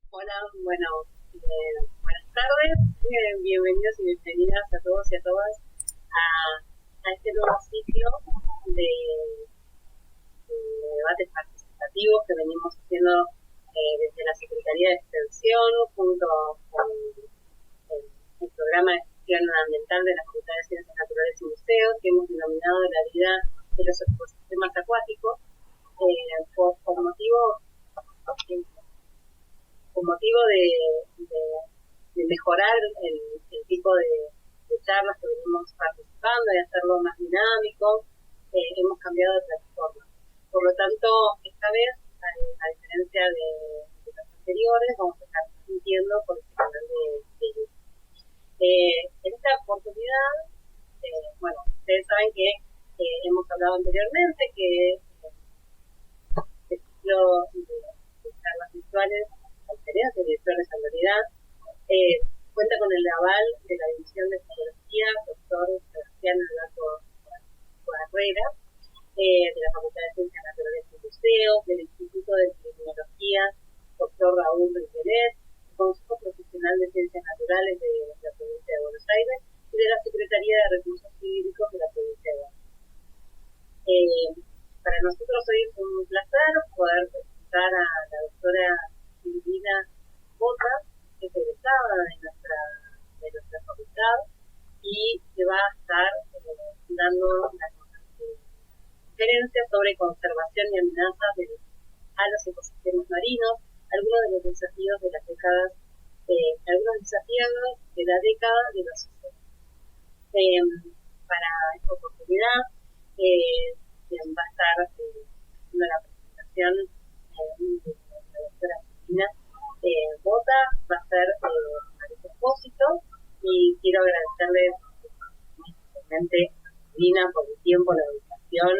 Hola, bueno, buenas tardes, bienvenidos y bienvenidas a todos y a todas a este nuevo ciclo de, de debates participativos que venimos haciendo desde la Secretaría de Extensión junto con el programa de gestión ambiental de la Facultad de Ciencias Naturales y Museos, que hemos denominado La vida de los ecosistemas acuáticos, por motivo con motivo de mejorar el tipo de charlas que venimos participando y hacerlo más dinámico, hemos cambiado de plataforma. Por lo tanto, esta vez, a diferencia de los anteriores, vamos a estar transmitiendo por este canal de YouTube. En esta oportunidad, bueno, ustedes saben que hemos hablado anteriormente que el ciclo de charlas virtuales, conferencias virtuales en realidad, cuenta con el aval de la División de Psicología, doctor Sebastián Alberto Barrera, de la Facultad de Ciencias Naturales y Museos, del Instituto de Tecnología, doctor Raúl Riquelet, del Consejo Profesional de Ciencias Naturales de la Provincia de Buenos Aires y de la Secretaría de Recursos Hídricos de la Provincia de Buenos Aires. Para nosotros hoy es un placer poder presentar a la doctora Silvina Bota, que es egresada de nuestra facultad y que va a estar dando la conferencia sobre conservación y amenazas a los ecosistemas marinos, algunos de los desafíos de las décadas, algunos desafíos de la década de los 60. Para esta oportunidad va a estar haciendo la presentación de la doctora Silvina Bota, va a ser María Expósito, y quiero agradecerle especialmente a Silvina por el tiempo, la dedicación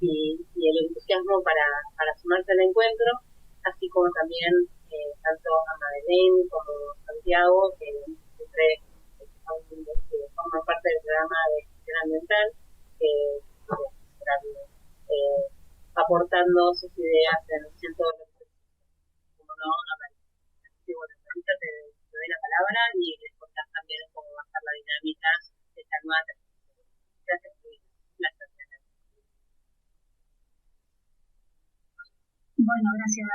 y el entusiasmo para sumarse al encuentro, así como también tanto a Madeleine como a Santiago, que siempre forman parte del programa de gestión ambiental, que estarán aportando sus ideas en todo lo que como no, a Marita. Así que bueno, ahorita te doy la palabra y les contás también cómo va a estar la dinámica de esta nueva transmisión. Gracias, Luis. Gracias. Bueno, gracias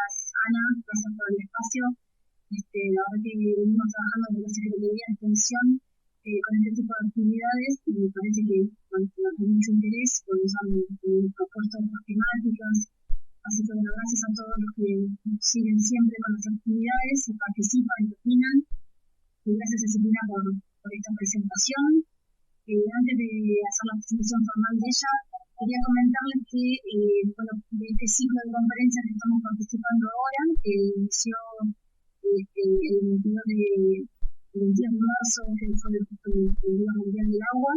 Ana, gracias por el espacio. La verdad que venimos trabajando con la Secretaría de Extensión con este tipo de actividades y me parece que con mucho interés, porque nos han propuesto otras temáticas. Así que bueno, gracias a todos los que nos siguen siempre con las actividades y participan y opinan. Y gracias a Silvina por esta presentación. Antes de hacer la presentación formal de ella, quería comentarles que bueno, de este ciclo de conferencias que estamos participando ahora, que inició el 22 de marzo, que fue justo el Día Mundial del Agua,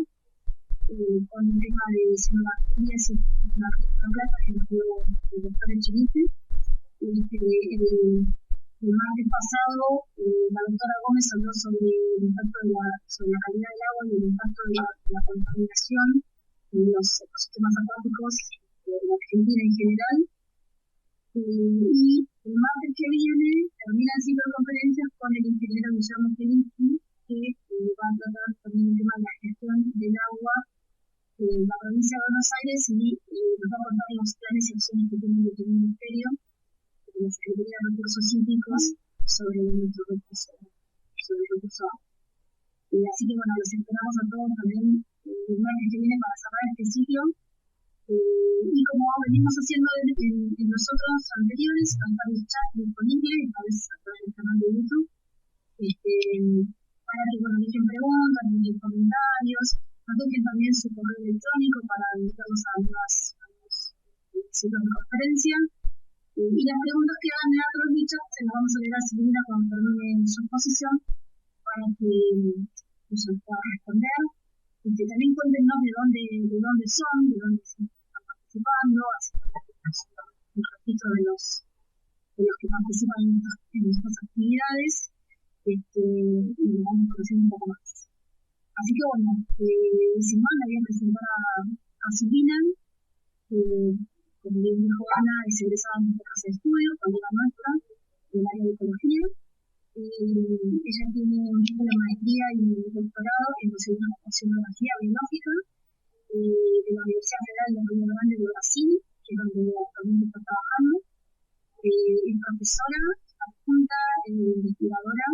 con el tema de cianobacterias y la plata que nos dio el doctor Echenique. El martes pasado, la doctora Gómez habló sobre el impacto sobre la calidad del agua y el impacto de la contaminación en los ecosistemas acuáticos de la Argentina en general. Y el martes que viene termina el ciclo de conferencias con el ingeniero Guillermo Felici, que va a tratar también el tema de la gestión del agua en la provincia de Buenos Aires y nos va a contar los planes y acciones que tiene el ministerio de la Secretaría de Recursos Hídricos sobre nuestro recurso, sobre el recurso agua. Así que bueno, los esperamos a todos también el martes que viene para cerrar este ciclo. Y como venimos haciendo en los otros anteriores, va a estar el chat disponible, esta vez a través del canal de YouTube, para que bueno, dejen preguntas, dejen comentarios, nos dejen también su correo electrónico para invitarlos a nuevos ciclos de conferencia. Y las preguntas que hagan en otros nichos se las vamos a leer a Silvina cuando termine su exposición para que ella pueda responder. También cuéntenos de dónde son, de dónde están participando, haciendo un registro de los que participan en estas actividades, y nos vamos conociendo un poco más. Así que bueno, sin más, le voy a presentar a Silvina. Como bien dijo Ana, es egresada en nuestra casa de estudio, colega nuestra, del área de ecología. ella tiene un título de maestría y doctorado en oceanografía biológica de la Universidad Federal de Río Grande de Brasil, que es donde actualmente está trabajando. Es profesora adjunta e investigadora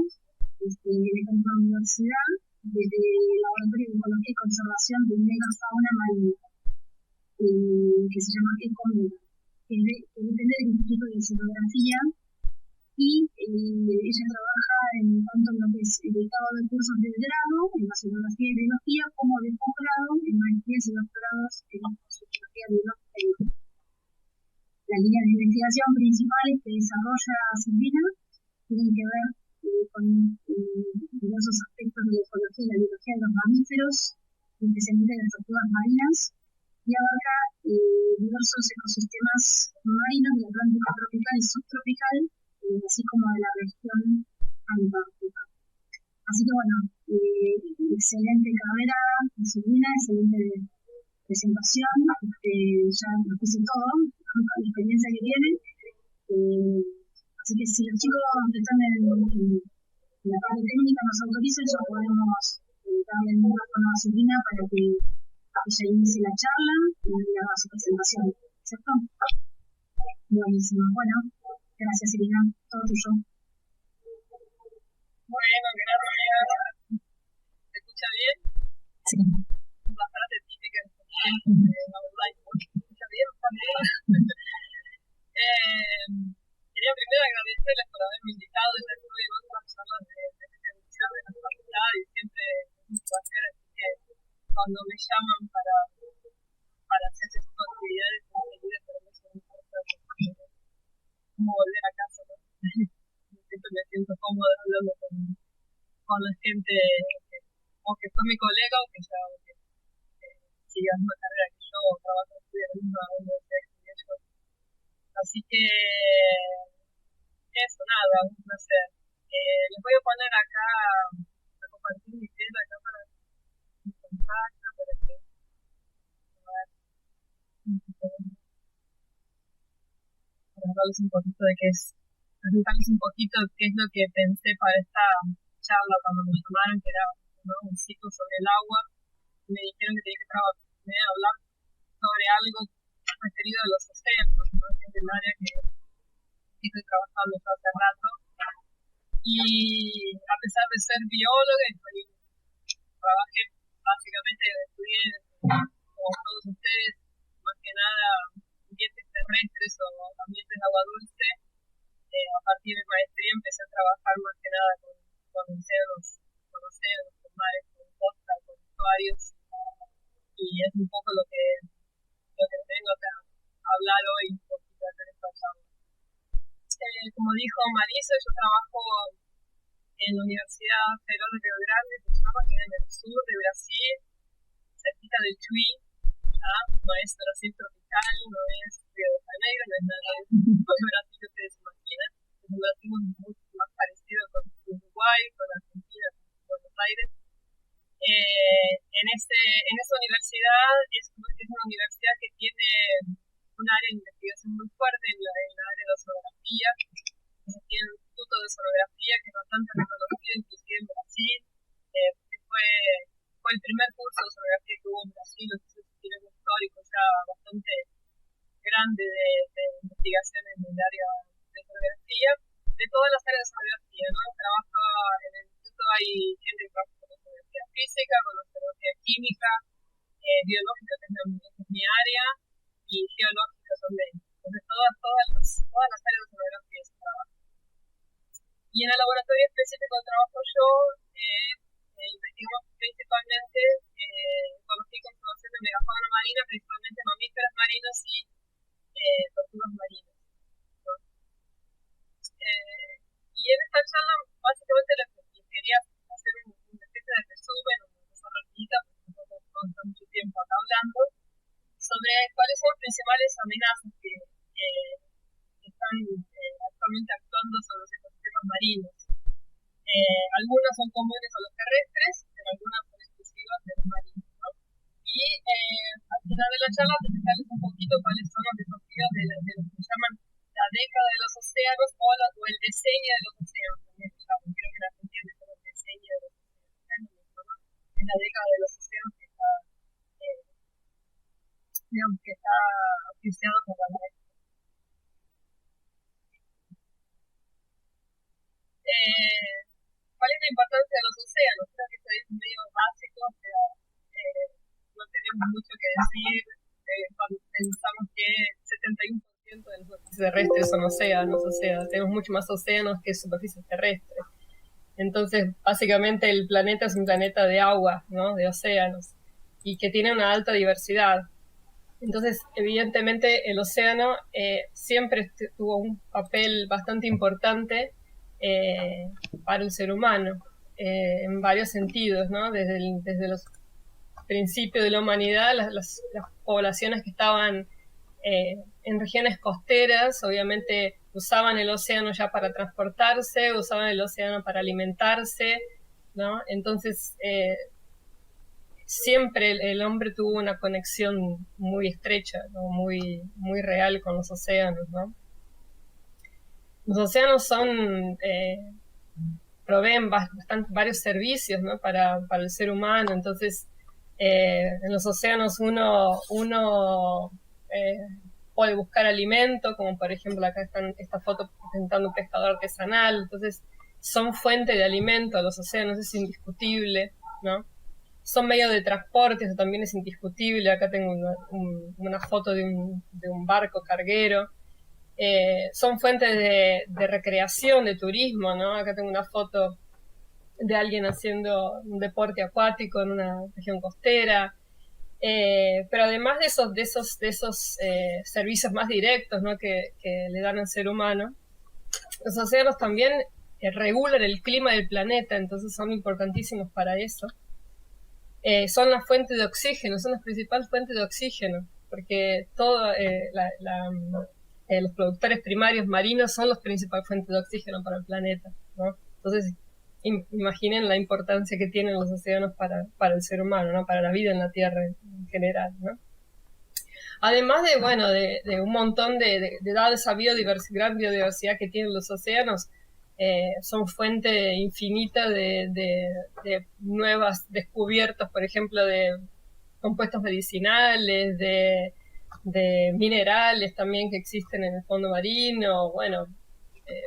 de la universidad desde el Laboratorio de Ecología y Conservación de Megafauna Marina, que se llama ECOMEGA, que depende del Instituto de Oceanografía, y ella trabaja en tanto en lo que es el dictado de cursos de grado en oceanografía y biología, como de posgrado en maestrías y doctorados en oceanografía biológica y biología. Las líneas de investigación principales que desarrolla Silvina tienen que ver con diversos aspectos de la ecología y la biología de los mamíferos, especialmente de las tortugas marinas, y abarca diversos ecosistemas marinos del Atlántico tropical y subtropical, así como de la región antártica. Así que bueno, excelente carrera, Silvina, excelente presentación, ya nos dice todo, con la experiencia que tiene. Así que si los chicos que están en la parte técnica nos autorizan, ya podemos darle el micrófono a Silvina para que ella inicie la charla y haga su presentación, ¿cierto? Buenísimo. Bueno, gracias Silvina, todo tuyo. Bueno, gracias. ¿Se escucha bien? Sí. La frase típica de la verdad, ¿se escucha bien? Quería primero agradecerles por haberme invitado. Ya estuve en otras charlas de televisión de la facultad y siempre es un placer, así que cuando me llaman para hacer este tipo de actividades, enseguida para mí son muy importantes, como volver a casa, ¿no? Siempre me siento cómoda hablando con la gente o que fue mi colega o que ya siga la misma carrera que yo o trabaja en la misma universidad que estudié yo. Así que eso, nada, un placer. Les voy a poner acá, a compartir mi tienda acá para mi contacto, para que para darles un poquito de qué es, presentarles un poquito qué es lo que pensé para esta charla cuando me llamaron, que era, ¿no?, un ciclo sobre el agua. Me dijeron que tenía que hablar sobre algo referido a los océanos, ¿no?, que es el área que estoy trabajando hace rato. Y a pesar de ser bióloga, trabajé básicamente, estudié como todos ustedes, más que nada ambientes terrestres o ambientes de agua dulce. A partir de maestría empecé a trabajar más que nada con océanos, con mares, con costa, con estuarios, y es un poco lo que vengo acá a hablar hoy, un poquito acá en esta charla. Como dijo Marisa, yo trabajo en la Universidad Federal de Río Grande, que queda en el sur de Brasil, cerquita del Chuy. No es Brasil tropical, no es Río de Janeiro, no es nada de Brasil que ustedes imaginan. Es un Brasil mucho más parecido con Uruguay, con Argentina, con Buenos Aires. En esa universidad es una universidad que tiene un área de investigación muy fuerte en la área de oceanografía. Tiene un instituto de oceanografía que es bastante reconocido, inclusive en Brasil, que fue el primer curso de oceanografía que hubo en Brasil, entonces tiene un histórico ya bastante grande de investigación en el área de oceanografía, de todas las áreas de oceanografía, ¿no? Trabaja en el instituto, hay gente que trabaja con oceanografía física, con oceanografía química, biológica, que es mi área, y geológica también. Entonces todas las áreas de oceanografía se trabajan. Y en el laboratorio específico que trabajo yo, investigamos principalmente ecología y conservación de megafauna marina, principalmente mamíferos marinos y tortugas marinas, ¿no? Y en esta charla, básicamente, les quería hacer una especie de resumen, una cosa rapidita, porque tampoco vamos a estar mucho tiempo acá hablando, sobre cuáles son las principales amenazas que están actualmente actuando sobre los ecosistemas marinos. Algunas son comunes a los terrestres, pero algunas son exclusivas de los marinos, ¿no? Y al final de la charla presentarles un poquito cuáles son los desafíos de lo que llaman la década de los océanos o el diseño de los océanos, también se llaman, que ¿Cuál es la importancia de los océanos? Creo que eso es medio básico, pero no tenemos mucho que decir cuando pensamos que 71% de la superficie terrestre son océanos, o sea, tenemos mucho más océanos que superficie terrestre. Entonces, básicamente el planeta es un planeta de agua, ¿no? De océanos, y que tiene una alta diversidad. Entonces, evidentemente, el océano siempre tuvo un papel bastante importante eh, para el ser humano, en varios sentidos, ¿no? Desde los principios de la humanidad, las poblaciones que estaban en regiones costeras, obviamente usaban el océano ya para transportarse, usaban el océano para alimentarse, ¿no? Entonces, siempre el hombre tuvo una conexión muy estrecha, ¿no? Muy real con los océanos, ¿no? Los océanos proveen varios servicios, ¿no? para el ser humano. Entonces, en los océanos uno puede buscar alimento, como por ejemplo acá están esta foto presentando un pescador artesanal. Entonces, son fuente de alimento, los océanos, es indiscutible, ¿no? Son medio de transporte, eso también es indiscutible. Acá tengo una foto de un barco carguero. Son fuentes de recreación, de turismo, ¿no? Acá tengo una foto de alguien haciendo un deporte acuático en una región costera. Pero además de esos servicios más directos, ¿no? que le dan al ser humano, los océanos también regulan el clima del planeta, entonces son importantísimos para eso. Son la fuente de oxígeno, son las principales fuentes de oxígeno, porque los productores primarios marinos son las principales fuentes de oxígeno para el planeta, ¿no? Entonces, imaginen la importancia que tienen los océanos para el ser humano, ¿no? Para la vida en la Tierra en general, ¿no? Además de un montón dada esa gran biodiversidad que tienen los océanos, son fuente infinita de nuevas descubiertas, por ejemplo, de compuestos medicinales, de minerales también que existen en el fondo marino,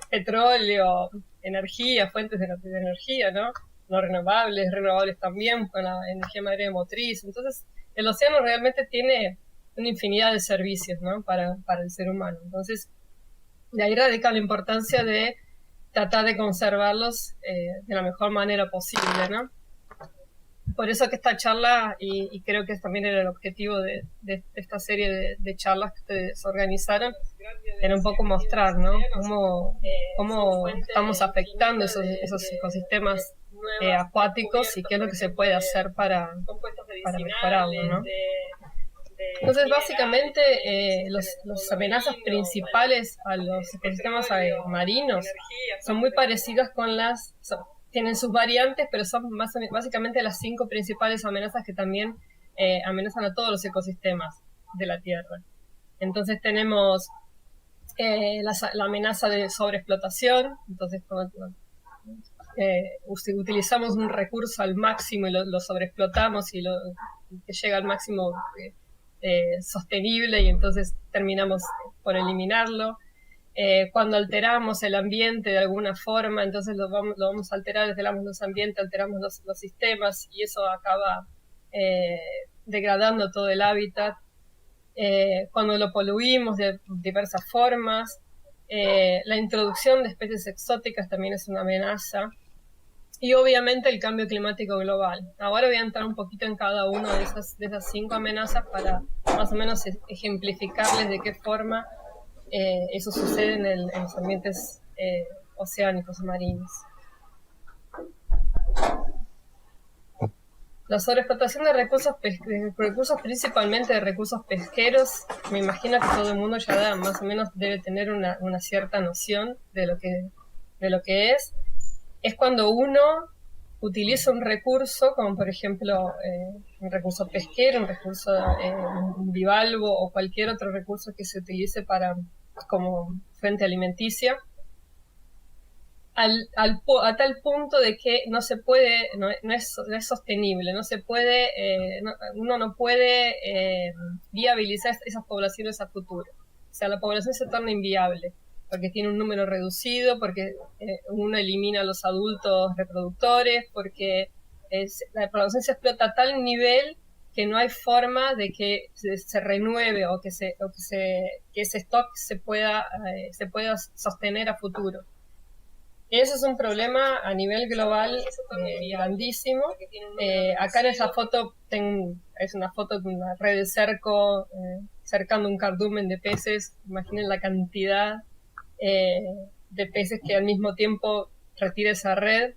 petróleo, energía, fuentes de energía, ¿no? No renovables también, con la energía madre motriz. Entonces, el océano realmente tiene una infinidad de servicios, ¿no? Para el ser humano. Entonces, de ahí radica la importancia de tratar de conservarlos de la mejor manera posible, ¿no? Por eso que esta charla, y creo que también era el objetivo de esta serie de charlas que ustedes organizaron, era un poco mostrar, ¿no? Cómo estamos afectando esos ecosistemas acuáticos y qué es lo que se puede hacer para mejorarlo, ¿no? Entonces, básicamente, las amenazas principales a los ecosistemas marinos son muy parecidas tienen sus variantes, pero son básicamente las 5 principales amenazas que también amenazan a todos los ecosistemas de la Tierra. Entonces tenemos la amenaza de sobreexplotación. Entonces, si utilizamos un recurso al máximo y lo sobreexplotamos y que llega al máximo sostenible, y entonces terminamos por eliminarlo. Cuando alteramos el ambiente de alguna forma, entonces lo vamos a alterar, alteramos los ambientes, alteramos los sistemas, y eso acaba degradando todo el hábitat. Cuando lo poluimos de diversas formas, la introducción de especies exóticas también es una amenaza, y obviamente el cambio climático global. Ahora voy a entrar un poquito en cada una de esas 5 amenazas para más o menos ejemplificarles de qué forma eso sucede en los ambientes oceánicos marinos. La sobreexplotación de recursos, principalmente de recursos pesqueros, me imagino que todo el mundo ya más o menos debe tener una cierta noción de lo que es cuando uno utiliza un recurso, como por ejemplo un recurso pesquero, un bivalvo o cualquier otro recurso que se utilice como fuente alimenticia, a tal punto de que no se puede, no es sostenible, uno no puede viabilizar esas poblaciones a futuro. O sea, la población se torna inviable. porque tiene un número reducido, porque uno elimina a los adultos reproductores, porque la población se explota a tal nivel que no hay forma de que se renueve o que ese stock se pueda sostener a futuro. Eso es un problema a nivel global grandísimo. Acá en esa foto es una foto de una red de cerco cercando un cardumen de peces. Imaginen la cantidad de peces que al mismo tiempo retira esa red,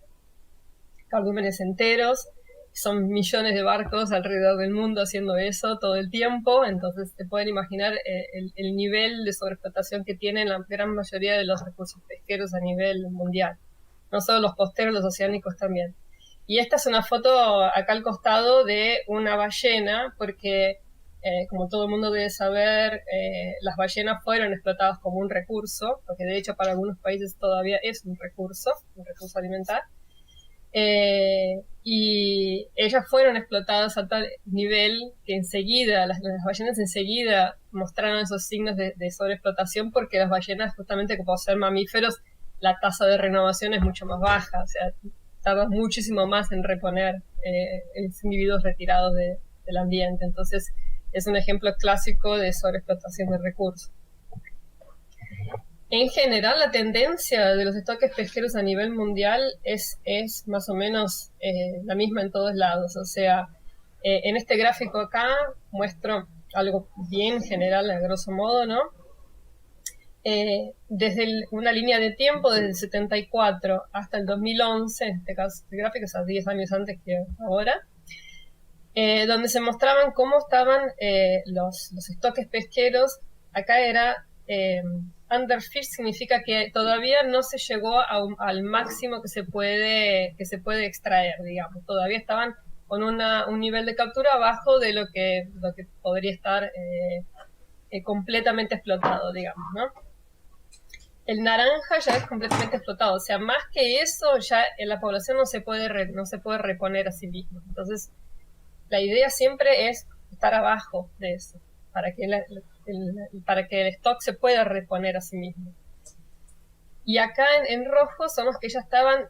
cardúmenes enteros. Son millones de barcos alrededor del mundo haciendo eso todo el tiempo, entonces te pueden imaginar el nivel de sobreexplotación que tienen la gran mayoría de los recursos pesqueros a nivel mundial. No solo los costeros, los oceánicos también. Y esta es una foto acá al costado de una ballena, porque como todo el mundo debe saber, las ballenas fueron explotadas como un recurso, porque de hecho para algunos países todavía es un recurso alimentar. Y ellas fueron explotadas a tal nivel que enseguida, las ballenas enseguida mostraron esos signos de sobreexplotación, porque las ballenas, justamente como ser mamíferos, la tasa de renovación es mucho más baja, o sea, tardan muchísimo más en reponer los individuos retirados del ambiente. Entonces es un ejemplo clásico de sobreexplotación de recursos. En general, la tendencia de los estoques pesqueros a nivel mundial es más o menos la misma en todos lados. O sea, en este gráfico acá muestro algo bien general, a grosso modo, ¿no? Desde una línea de tiempo, desde el 74 hasta el 2011, en este caso, este gráfico es a 10 años antes que ahora, donde se mostraban cómo estaban los estoques pesqueros. Acá era... underfish significa que todavía no se llegó al máximo que se puede extraer, digamos. Todavía estaban con un nivel de captura abajo de lo que podría estar completamente explotado, digamos, ¿no? El naranja ya es completamente explotado, o sea, más que eso, ya en la población no se puede reponer a sí misma. Entonces, la idea siempre es estar abajo de eso, para que el stock se pueda reponer a sí mismo. Y acá en rojo son los que ya estaban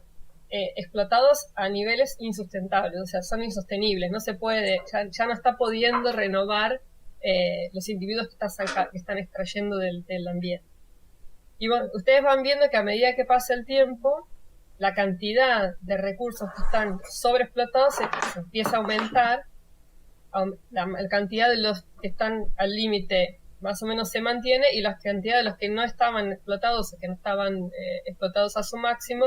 explotados a niveles insustentables, o sea, son insostenibles, no se puede, ya no está pudiendo renovar los individuos que están extrayendo del ambiente. Y bueno, ustedes van viendo que a medida que pasa el tiempo, la cantidad de recursos que están sobreexplotados se empieza a aumentar. La cantidad de los que están al límite más o menos se mantiene, y la cantidad de los que no estaban explotados o que no estaban explotados a su máximo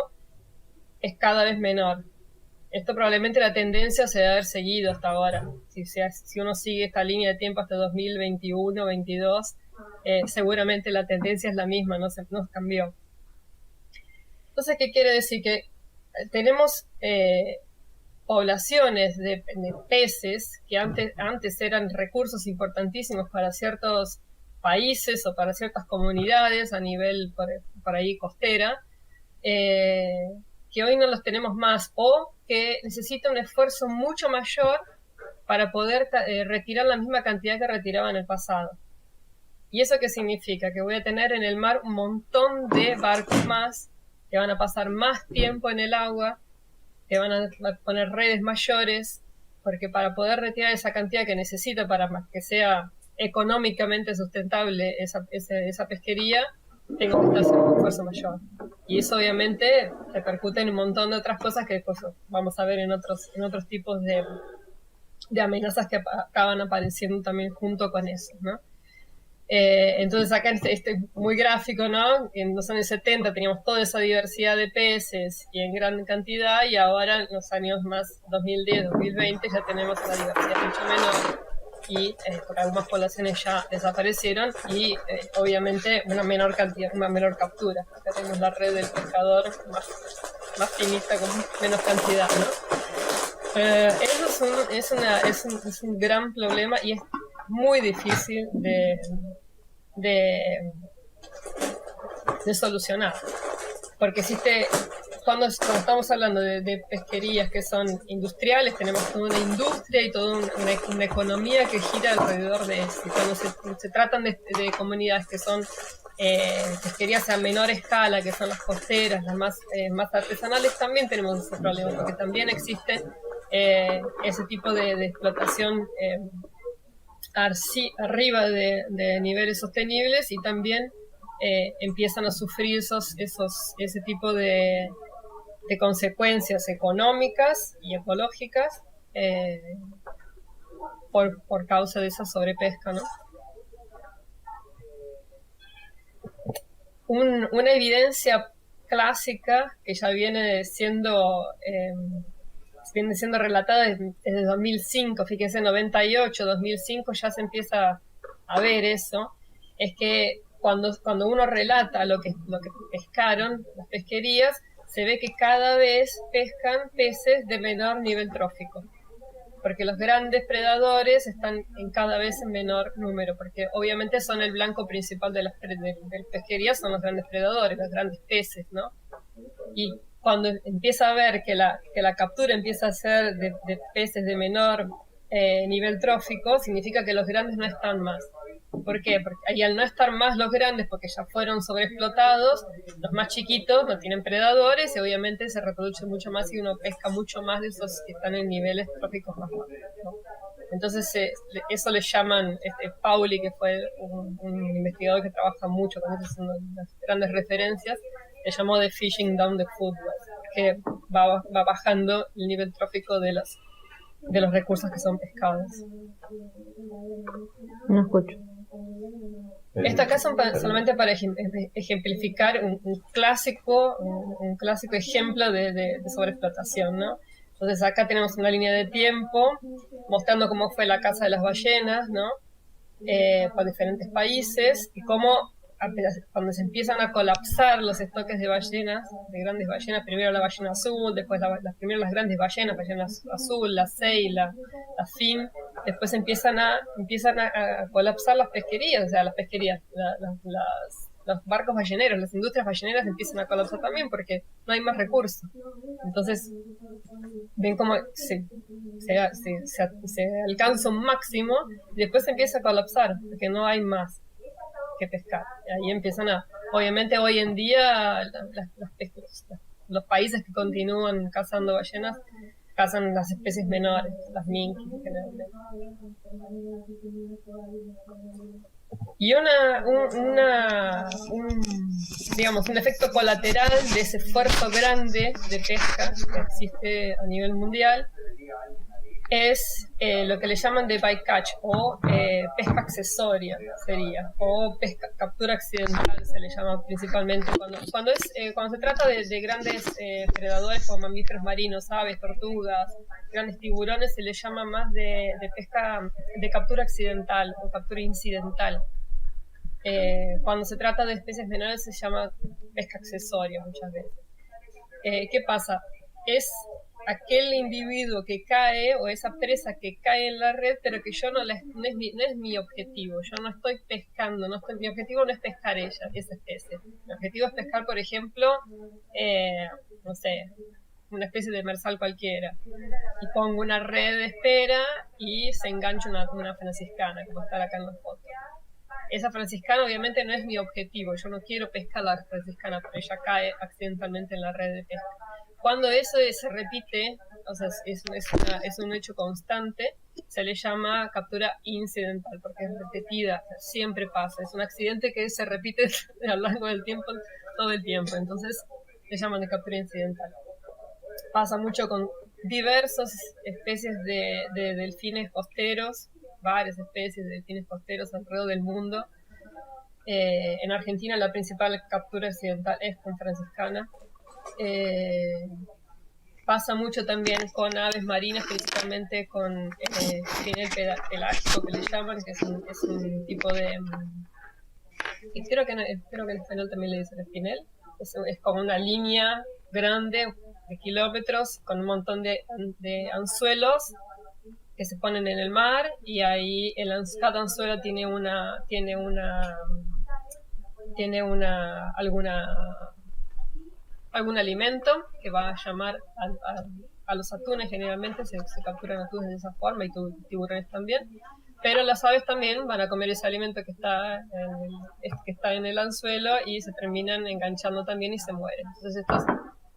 es cada vez menor. Esto probablemente la tendencia se debe haber seguido hasta ahora. Si uno sigue esta línea de tiempo hasta 2021-22, seguramente la tendencia es la misma, no cambió. Entonces, ¿qué quiere decir? Que tenemos poblaciones de peces que antes eran recursos importantísimos para ciertos países o para ciertas comunidades a nivel por ahí costera, que hoy no los tenemos más, o que necesita un esfuerzo mucho mayor para poder retirar la misma cantidad que retiraban en el pasado. ¿Y eso qué significa? Que voy a tener en el mar un montón de barcos más que van a pasar más tiempo en el agua, que van a poner redes mayores, porque para poder retirar esa cantidad que necesita para que sea económicamente sustentable esa pesquería, tengo que estar haciendo un esfuerzo mayor. Y eso obviamente repercute en un montón de otras cosas que después vamos a ver en otros tipos de amenazas que acaban apareciendo también junto con eso, ¿no? Entonces acá este muy gráfico, ¿no? En los años 70 teníamos toda esa diversidad de peces y en gran cantidad, y ahora en los años más 2010, 2020 ya tenemos una diversidad mucho menor, y algunas poblaciones ya desaparecieron, y obviamente una menor captura. Acá tenemos la red del pescador más finita con menos cantidad, ¿no? Eso es un gran problema, y es muy difícil de solucionar, porque cuando estamos hablando de pesquerías que son industriales, tenemos toda una industria y toda una economía que gira alrededor de eso. Y cuando se tratan de comunidades que son pesquerías a menor escala, que son las costeras, las más artesanales, también tenemos ese problema, porque también existe ese tipo de explotación arriba de niveles sostenibles, y también empiezan a sufrir ese tipo de consecuencias económicas y ecológicas por causa de esa sobrepesca, ¿no? Una evidencia clásica que ya viene siendo relatada desde 2005, fíjense, 98, 2005 ya se empieza a ver eso, es que cuando uno relata lo que pescaron las pesquerías, se ve que cada vez pescan peces de menor nivel trófico, porque los grandes predadores están cada vez en menor número, porque obviamente son el blanco principal de las pesquerías, son los grandes predadores, los grandes peces, ¿no? Y cuando empieza a ver que la captura empieza a ser de peces de menor nivel trófico, significa que los grandes no están más. ¿Por qué? Porque ahí, al no estar más los grandes, porque ya fueron sobreexplotados, los más chiquitos no tienen predadores y obviamente se reproduce mucho más y uno pesca mucho más de esos que están en niveles tróficos más bajos, ¿no? Entonces eso le llaman, Pauli, que fue un investigador que trabaja mucho con eso, es una de las grandes referencias, le llamó The Fishing Down the Food Web, que va bajando el nivel trófico de los recursos que son pescados. No escucho. Esto acá son solamente para ejemplificar un clásico ejemplo de sobreexplotación, ¿no? Entonces acá tenemos una línea de tiempo mostrando cómo fue la caza de las ballenas, ¿no? Por diferentes países, y cómo cuando se empiezan a colapsar los estoques de ballenas, de grandes ballenas, primero la ballena azul, después primero las grandes ballenas, ballena azul, la sei, la fin, después empiezan a colapsar las pesquerías, o sea, las pesquerías, los barcos balleneros, las industrias balleneras empiezan a colapsar también porque no hay más recursos. Entonces, ven cómo se alcanza un máximo y después se empieza a colapsar porque no hay más que pescar. Y ahí empiezan obviamente hoy en día los países que continúan cazando ballenas cazan las especies menores, las minks generalmente. Y digamos, un efecto colateral de ese esfuerzo grande de pesca que existe a nivel mundial es lo que le llaman de bycatch, o pesca accesoria sería, o captura accidental se le llama principalmente cuando se trata de grandes predadores como mamíferos marinos, aves, tortugas, grandes tiburones, se le llama más de pesca de captura accidental o captura incidental. Cuando se trata de especies menores se llama pesca accesoria muchas veces. ¿Qué pasa? Es aquel individuo que cae, o esa presa que cae en la red, pero que yo no es mi objetivo, yo no estoy pescando, mi objetivo no es pescar esa especie. Mi objetivo es pescar, por ejemplo, no sé, una especie de demersal cualquiera, y pongo una red de espera y se engancha una franciscana, como está acá en la foto. Esa franciscana obviamente no es mi objetivo, yo no quiero pescar la franciscana, pero ella cae accidentalmente en la red de pesca. Cuando eso se repite, o sea, es un hecho constante, se le llama captura incidental, porque es repetida, siempre pasa, es un accidente que se repite a lo largo del tiempo, todo el tiempo, entonces le llaman de captura incidental. Pasa mucho con diversas especies de delfines costeros, varias especies de delfines costeros alrededor del mundo. En Argentina la principal captura accidental es con franciscana. Pasa mucho también con aves marinas, principalmente con espinel pelágico, que le llaman, que es un tipo de... creo que en español también le dicen espinel. Es como una línea grande de kilómetros con un montón de anzuelos que se ponen en el mar, y ahí cada anzuelo tiene algún alimento que va a llamar a los atunes. Generalmente se capturan atunes de esa forma, y tiburones también, pero las aves también van a comer ese alimento que está en el anzuelo y se terminan enganchando también y se mueren. Entonces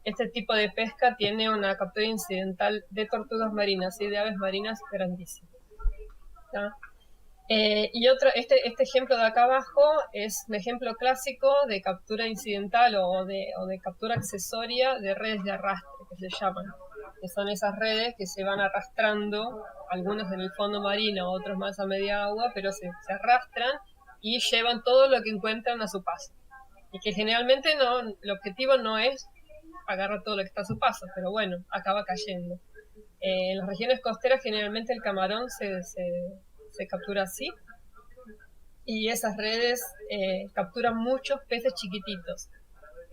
este tipo de pesca tiene una captura incidental de tortugas marinas y de aves marinas grandísima. ¿Tá? Y este ejemplo de acá abajo es un ejemplo clásico de captura incidental o de captura accesoria de redes de arrastre, que se llaman, que son esas redes que se van arrastrando, algunas en el fondo marino, otros más a media agua, pero se arrastran y llevan todo lo que encuentran a su paso. Y que generalmente el objetivo no es agarrar todo lo que está a su paso, pero bueno, acaba cayendo. En las regiones costeras generalmente el camarón se captura así, y esas redes capturan muchos peces chiquititos.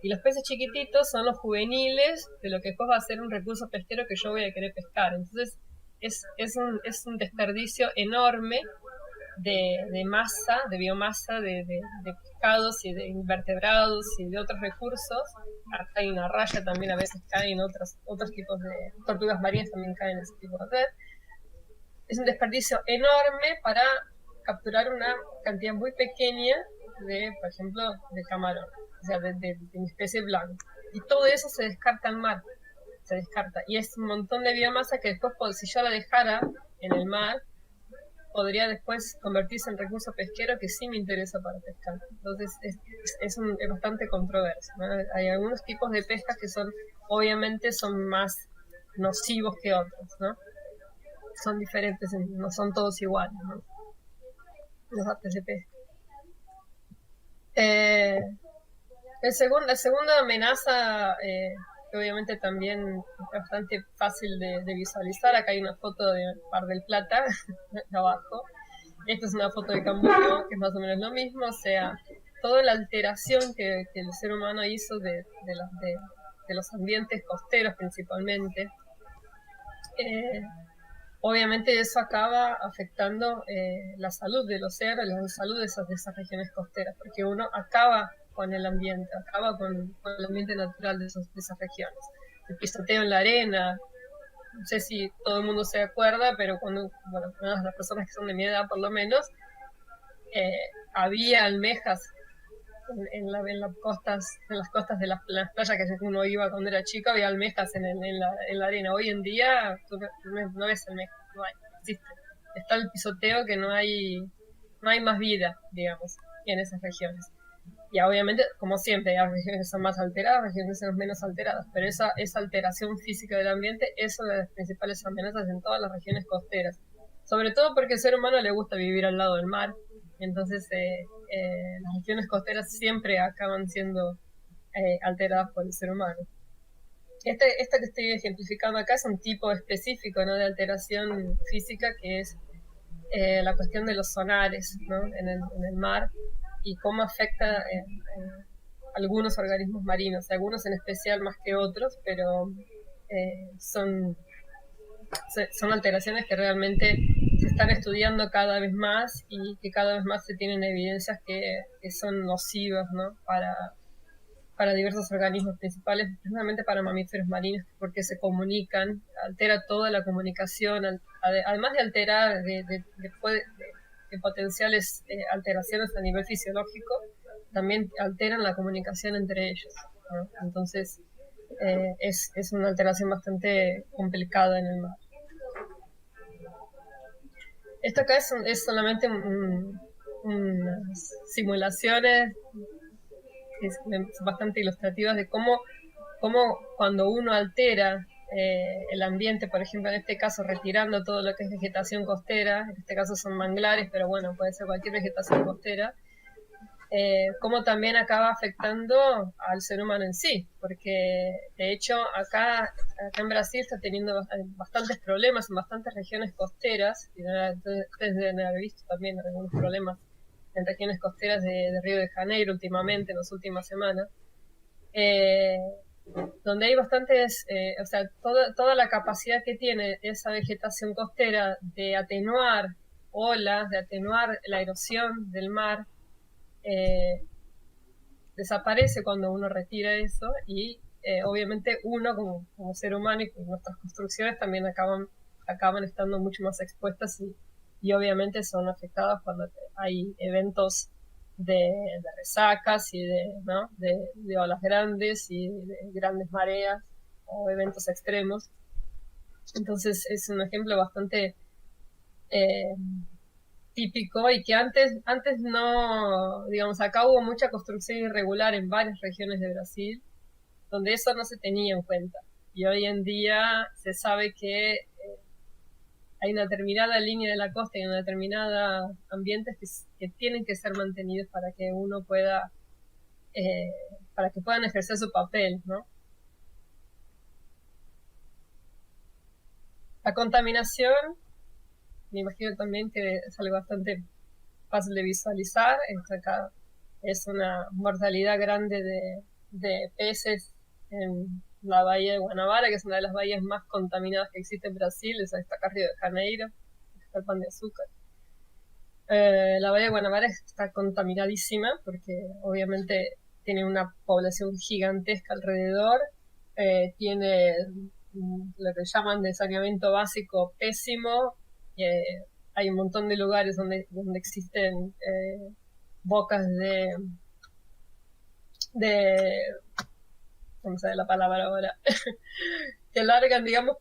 Y los peces chiquititos son los juveniles de lo que después va a ser un recurso pesquero que yo voy a querer pescar. Entonces es un desperdicio enorme de masa, de biomasa, de pescados y de invertebrados y de otros recursos. Acá hay una raya también, a veces caen otros tipos de tortugas marinas, también caen en ese tipo de red. Es un desperdicio enorme para capturar una cantidad muy pequeña por ejemplo, de camarón, o sea, de una especie blanca. Y todo eso se descarta al mar, se descarta. Y es un montón de biomasa que después, si yo la dejara en el mar, podría después convertirse en recurso pesquero que sí me interesa para pescar. Entonces es bastante controverso, ¿no? Hay algunos tipos de pesca que obviamente son más nocivos que otros, ¿no? Son diferentes, no son todos iguales, ¿no? Los artes de pesca. La segunda amenaza, que obviamente también es bastante fácil de visualizar. Acá hay una foto de Mar del Plata, de abajo. Esta es una foto de Camboriú, que es más o menos lo mismo. O sea, toda la alteración que el ser humano hizo de los ambientes costeros principalmente. Obviamente eso acaba afectando la salud del océano y la salud de esas regiones costeras, porque uno acaba con el ambiente, acaba con el ambiente natural de esas regiones. El pisoteo en la arena, no sé si todo el mundo se acuerda, pero las personas que son de mi edad por lo menos, había almejas en las costas de las playas que uno iba cuando era chico, había almejas en la arena. Hoy en día tú no ves almejas, no hay, existe. Está el pisoteo, que no hay más vida, digamos, en esas regiones. Y obviamente, como siempre, hay regiones que son más alteradas, regiones que son menos alteradas, pero esa alteración física del ambiente es una de las principales amenazas en todas las regiones costeras. Sobre todo porque al ser humano le gusta vivir al lado del mar. Entonces las regiones costeras siempre acaban siendo alteradas por el ser humano. Esta que estoy ejemplificando acá es un tipo específico, ¿no?, de alteración física, que es la cuestión de los sonares, ¿no?, en el mar, y cómo afecta algunos organismos marinos, algunos en especial más que otros, pero son alteraciones que realmente se están estudiando cada vez más y que cada vez más se tienen evidencias que son nocivas, ¿no?, para diversos organismos principales, principalmente para mamíferos marinos, porque se comunican, altera toda la comunicación, además de alterar de potenciales alteraciones a nivel fisiológico, también alteran la comunicación entre ellos, ¿no? Entonces es una alteración bastante complicada en el mar. Esto acá es solamente unas simulaciones bastante ilustrativas de cómo cuando uno altera el ambiente, por ejemplo en este caso retirando todo lo que es vegetación costera, en este caso son manglares, pero bueno, puede ser cualquier vegetación costera, cómo también acaba afectando al ser humano en sí, porque de hecho acá en Brasil está teniendo bastantes problemas en bastantes regiones costeras, y ustedes deben haber visto también algunos problemas en regiones costeras de Río de Janeiro últimamente, en las últimas semanas, donde hay bastantes, o sea, toda la capacidad que tiene esa vegetación costera de atenuar olas, de atenuar la erosión del mar, desaparece cuando uno retira eso, y obviamente uno como ser humano y con nuestras construcciones también acaban estando mucho más expuestas y y obviamente son afectadas cuando hay eventos de resacas y ¿no? de olas grandes y de grandes mareas o eventos extremos. Entonces es un ejemplo bastante típico, y que antes no, digamos, acá hubo mucha construcción irregular en varias regiones de Brasil, donde eso no se tenía en cuenta. Y hoy en día se sabe que hay una determinada línea de la costa y una determinada ambientes que tienen que ser mantenidos para que uno pueda, para que puedan ejercer su papel, ¿no? La contaminación, me imagino también que es algo bastante fácil de visualizar. Acá es una mortalidad grande de peces en la bahía de Guanabara, que es una de las bahías más contaminadas que existe en Brasil. Esa está acá Río de Janeiro, está el Pan de Azúcar. La bahía de Guanabara está contaminadísima porque obviamente tiene una población gigantesca alrededor, tiene lo que llaman de saneamiento básico pésimo, hay un montón de lugares donde existen bocas de ¿cómo se llama la palabra ahora? que largan, digamos,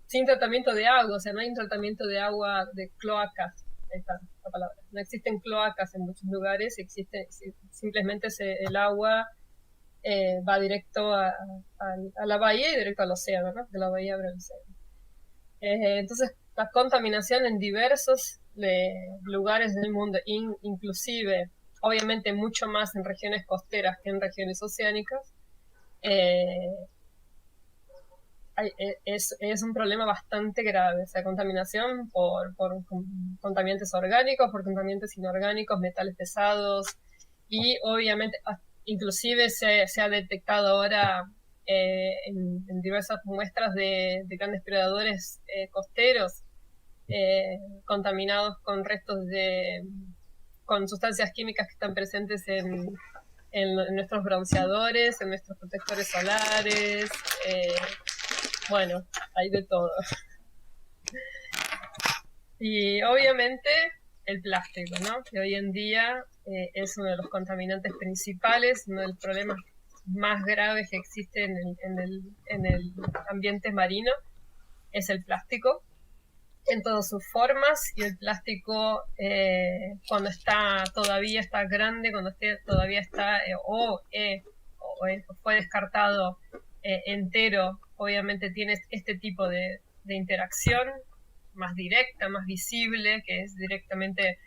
sin tratamiento de agua, o sea, no hay un tratamiento de agua de cloacas, ahí está la palabra. No existen cloacas en muchos lugares, simplemente el agua va directo a la bahía y directo al océano, ¿no? De la bahía abre el océano. Entonces, la contaminación en diversos lugares del mundo, inclusive, obviamente, mucho más en regiones costeras que en regiones oceánicas, es un problema bastante grave. O sea, contaminación por contaminantes orgánicos, por contaminantes inorgánicos, metales pesados, y obviamente inclusive se ha detectado ahora en diversas muestras de grandes predadores costeros contaminados con restos con sustancias químicas que están presentes en nuestros bronceadores, en nuestros protectores solares, bueno, hay de todo. Y obviamente el plástico, ¿no? Que hoy en día es uno de los contaminantes principales, uno de los problemas más graves que existe en el ambiente marino, es el plástico en todas sus formas. Y el plástico cuando todavía está grande, cuando todavía está o fue descartado entero, obviamente tiene este tipo de interacción más directa, más visible, que es directamente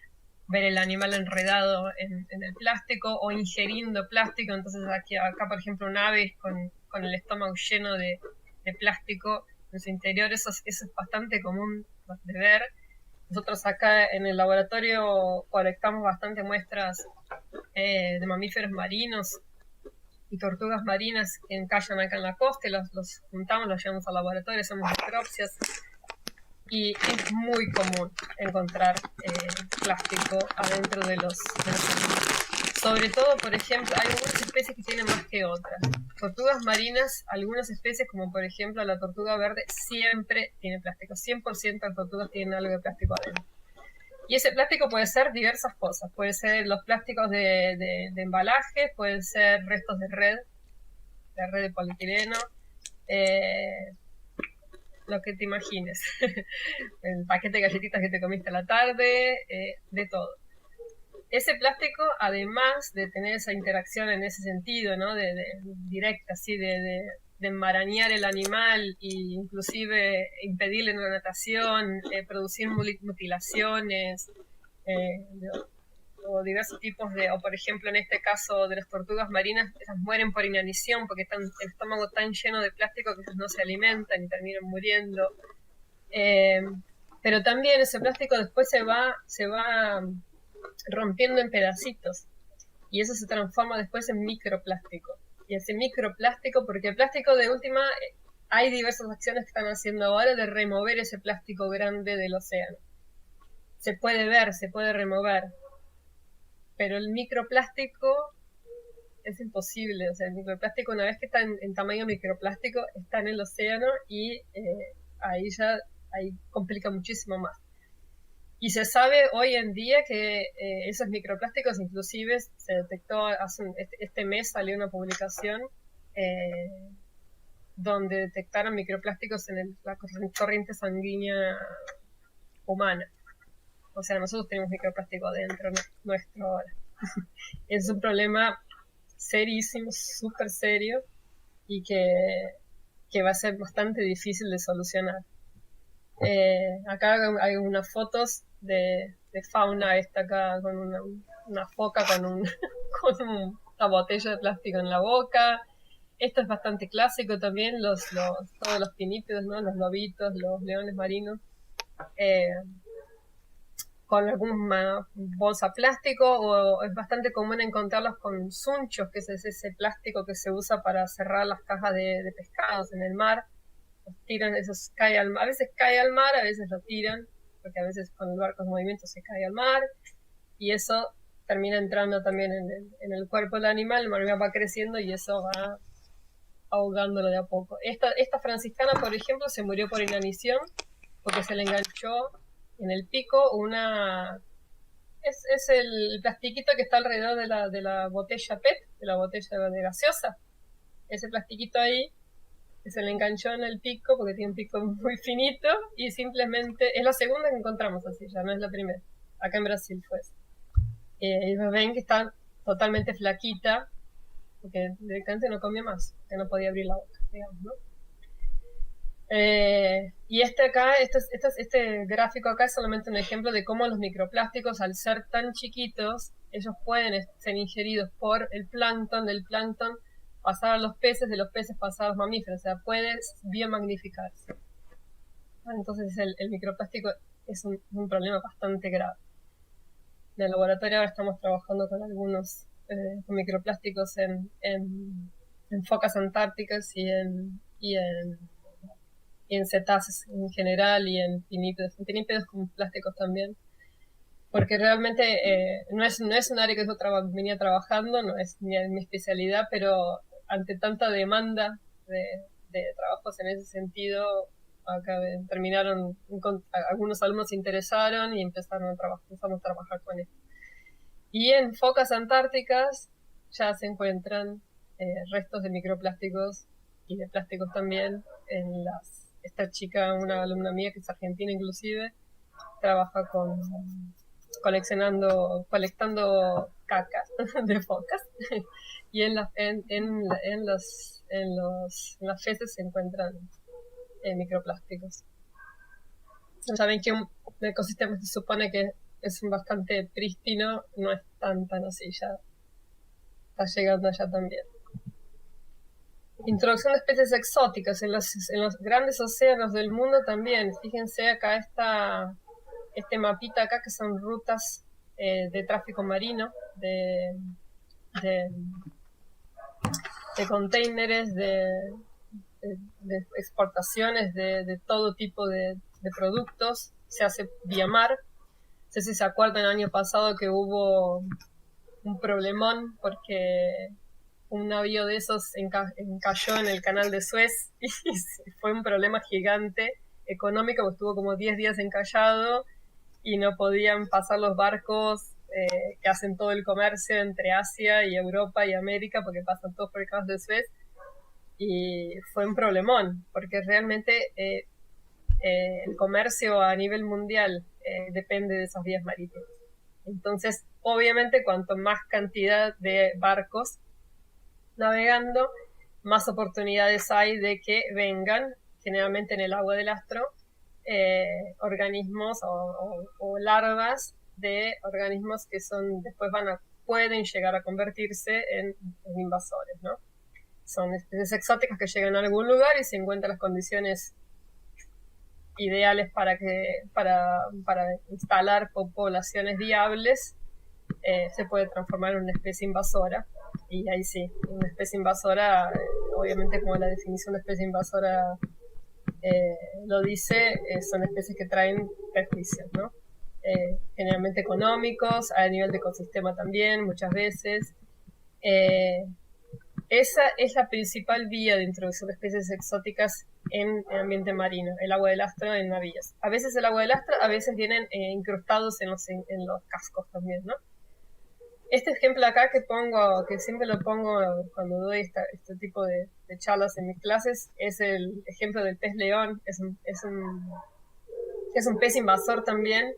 ver el animal enredado en el plástico o ingiriendo plástico. Entonces acá por ejemplo, un ave con el estómago lleno de plástico en su interior, eso es bastante común de ver. Nosotros acá en el laboratorio colectamos bastante muestras de mamíferos marinos y tortugas marinas que encallan acá en la costa, y los juntamos, los llevamos al laboratorio, hacemos necropsias, y es muy común encontrar plástico adentro de los animales. Sobre todo, por ejemplo, hay algunas especies que tienen más que otras. Tortugas marinas, algunas especies, como por ejemplo la tortuga verde, siempre tiene plástico. 100% de las tortugas tienen algo de plástico adentro. Y ese plástico puede ser diversas cosas. Puede ser los plásticos de embalaje, pueden ser restos de red de polietileno, lo que te imagines. El paquete de galletitas que te comiste a la tarde, de todo. Ese plástico, además de tener esa interacción en ese sentido, ¿no? directa, así, de enmarañar el animal e inclusive impedirle una natación, producir mutilaciones, o diversos tipos o por ejemplo en este caso de las tortugas marinas, esas mueren por inanición porque están el estómago tan lleno de plástico que no se alimentan y terminan muriendo. Pero también ese plástico después se va rompiendo en pedacitos, y eso se transforma después en microplástico. Y ese microplástico, porque el plástico de última, hay diversas acciones que están haciendo ahora de remover ese plástico grande del océano. Se puede ver, se puede remover, pero el microplástico es imposible. O sea, el microplástico, una vez que está en tamaño microplástico, está en el océano, y ahí complica muchísimo más. Y se sabe hoy en día que esos microplásticos, inclusive se detectó este mes salió una publicación donde detectaron microplásticos en la corriente sanguínea humana. O sea, nosotros tenemos microplástico adentro nuestro ahora. Es un problema serísimo, súper serio, y que va a ser bastante difícil de solucionar. Acá hay unas fotos de fauna esta acá con una foca con una botella de plástico en la boca. Esto es bastante clásico también, todos los pinípedos, ¿no? Los lobitos, los leones marinos, con alguna bolsa plástico, o es bastante común encontrarlos con sunchos, que es ese plástico que se usa para cerrar las cajas de pescados en el mar. Los tiran, esos cae al mar, a veces cae al mar, a veces lo tiran, porque a veces con el barco en movimiento se cae al mar, y eso termina entrando también en el cuerpo del animal. El mar va creciendo y eso va ahogándolo de a poco. Esta franciscana, por ejemplo, se murió por inanición porque se le enganchó en el pico es el plastiquito que está alrededor de la botella PET, de la botella de gaseosa. Ese plastiquito ahí que se le enganchó en el pico porque tiene un pico muy finito, y simplemente es la segunda que encontramos así, ya no es la primera. Acá en Brasil fue eso. Y ven que está totalmente flaquita porque directamente no comía más, que no podía abrir la boca, digamos, ¿no? Y este gráfico acá es solamente un ejemplo de cómo los microplásticos, al ser tan chiquitos, ellos pueden ser ingeridos por el plancton, del plancton pasar a los peces, de los peces pasar a los mamíferos, o sea, puede biomagnificarse. Entonces el microplástico es un problema bastante grave. En el laboratorio ahora estamos trabajando con algunos con microplásticos en focas antárticas y en cetáceos en general, y en pinípedos con plásticos también, porque realmente no es un área que yo venía trabajando, no es mi especialidad, pero ante tanta demanda de trabajos en ese sentido, acá terminaron, algunos alumnos se interesaron y empezamos a trabajar con esto. Y en focas antárticas ya se encuentran restos de microplásticos y de plásticos también esta chica, una alumna mía que es argentina inclusive, trabaja colectando caca de focas y en las feces se encuentran microplásticos. Saben que un ecosistema se supone que es bastante prístino, no es tan así, ya está llegando allá también. Introducción de especies exóticas en los grandes océanos del mundo también. Fíjense acá este mapita acá, que son rutas de tráfico marino, de containers, de exportaciones de todo tipo de productos. Se hace vía mar. No sé si se acuerdan el año pasado que hubo un problemón porque un navío de esos encalló en el canal de Suez y fue un problema gigante económico, porque estuvo como 10 días encallado y no podían pasar los barcos que hacen todo el comercio entre Asia y Europa y América, porque pasan todos por el canal de Suez, y fue un problemón porque realmente el comercio a nivel mundial depende de esas vías marítimas. Entonces, obviamente, cuanto más cantidad de barcos navegando, más oportunidades hay de que vengan, generalmente en el agua del astro, organismos o larvas de organismos que después pueden llegar a convertirse en invasores, ¿no? Son especies exóticas que llegan a algún lugar y se encuentran las condiciones ideales para instalar poblaciones viables, se puede transformar en una especie invasora. Y ahí sí, una especie invasora, obviamente como la definición de especie invasora lo dice, son especies que traen perjuicios, ¿no? Generalmente económicos, a nivel de ecosistema también, muchas veces. esa es la principal vía de introducción de especies exóticas en el ambiente marino, el agua del astro en navíos. A veces el agua del astro, a veces vienen incrustados en los cascos también, ¿no? Este ejemplo acá que siempre lo pongo cuando doy este tipo de charlas en mis clases, es el ejemplo del pez león. Es un pez invasor también,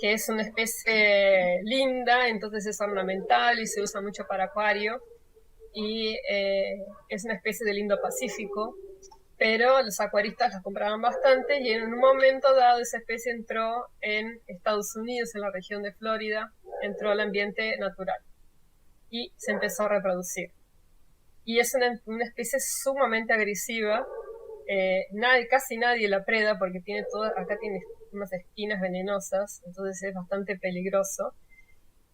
que es una especie linda, entonces es ornamental y se usa mucho para acuario, y es una especie del Indo-Pacífico, pero los acuaristas la compraban bastante, y en un momento dado esa especie entró en Estados Unidos, en la región de Florida, entró al ambiente natural y se empezó a reproducir. Y es una especie sumamente agresiva. Casi nadie la preda porque acá tiene unas espinas venenosas, entonces es bastante peligroso.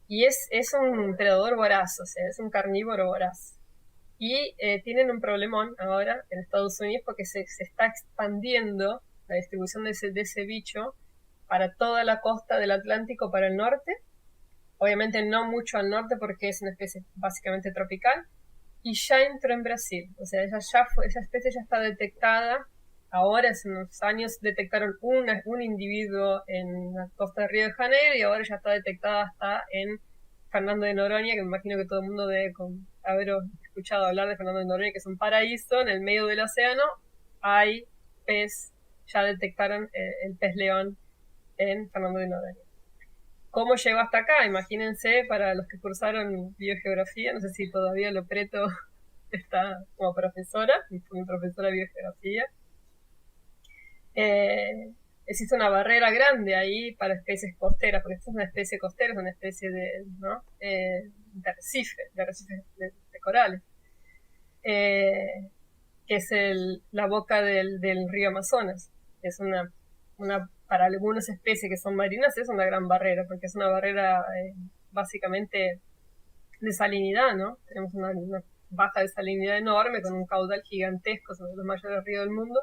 Y es un predador voraz, o sea, es un carnívoro voraz. Y tienen un problemón ahora en Estados Unidos porque se está expandiendo la distribución de ese bicho para toda la costa del Atlántico, para el norte. Obviamente no mucho al norte porque es una especie básicamente tropical. Y ya entró en Brasil, o sea, esa especie ya está detectada. Ahora, hace unos años, detectaron un individuo en la costa de Río de Janeiro, y ahora ya está detectada hasta en Fernando de Noronha, que me imagino que todo el mundo debe haber escuchado hablar de Fernando de Noronha, que es un paraíso en el medio del océano. Hay ya detectaron el pez león en Fernando de Noronha. ¿Cómo llegó hasta acá? Imagínense, para los que cursaron biogeografía, no sé si todavía Lopreto está como profesora, fue mi profesora de biogeografía. Existe una barrera grande ahí para especies costeras, porque esta es una especie costera, es una especie de arrecife, de corales, que es la boca del río Amazonas. Es para algunas especies que son marinas es una gran barrera, porque es una barrera básicamente de salinidad, ¿no? Tenemos una baja de salinidad enorme con un caudal gigantesco, sobre los mayores ríos del mundo,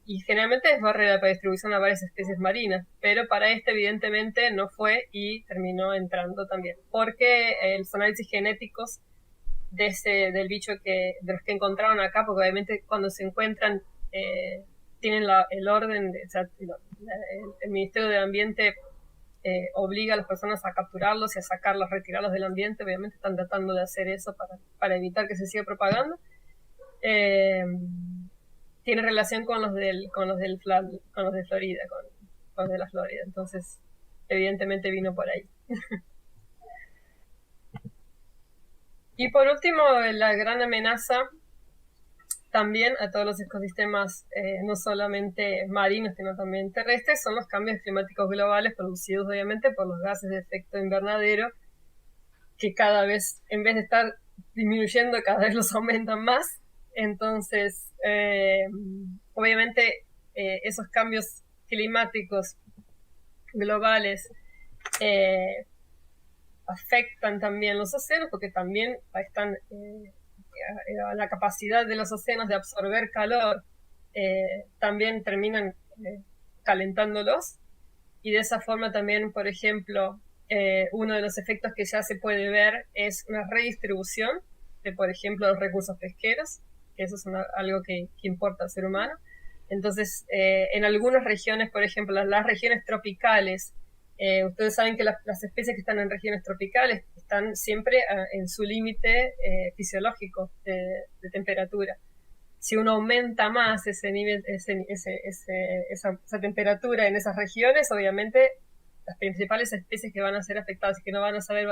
y generalmente es barrera para distribución a varias especies marinas, pero para evidentemente no fue y terminó entrando también, porque los análisis genéticos del bicho de los que encontraron acá, porque obviamente cuando se encuentran tienen el orden, o sea, el Ministerio del Ambiente obliga a las personas a capturarlos y a sacarlos, retirarlos del ambiente. Obviamente están tratando de hacer eso para evitar que se siga propagando. Tiene relación con los de Florida, con los de la Florida, entonces evidentemente vino por ahí. Y por último, la gran amenaza también a todos los ecosistemas, no solamente marinos, sino también terrestres, son los cambios climáticos globales, producidos obviamente por los gases de efecto invernadero, que cada vez, en vez de estar disminuyendo, cada vez los aumentan más. Entonces, obviamente, esos cambios climáticos globales afectan también los océanos, porque también están la capacidad de los océanos de absorber calor, también terminan calentándolos, y de esa forma también, por ejemplo, uno de los efectos que ya se puede ver es una redistribución de, por ejemplo, los recursos pesqueros, que eso es algo que importa al ser humano. Entonces, en algunas regiones, por ejemplo, las regiones tropicales, ustedes saben que las especies que están en regiones tropicales están siempre en su límite fisiológico de temperatura. Si uno aumenta más ese nivel, esa temperatura en esas regiones, obviamente las principales especies que van a ser afectadas y que no van a saber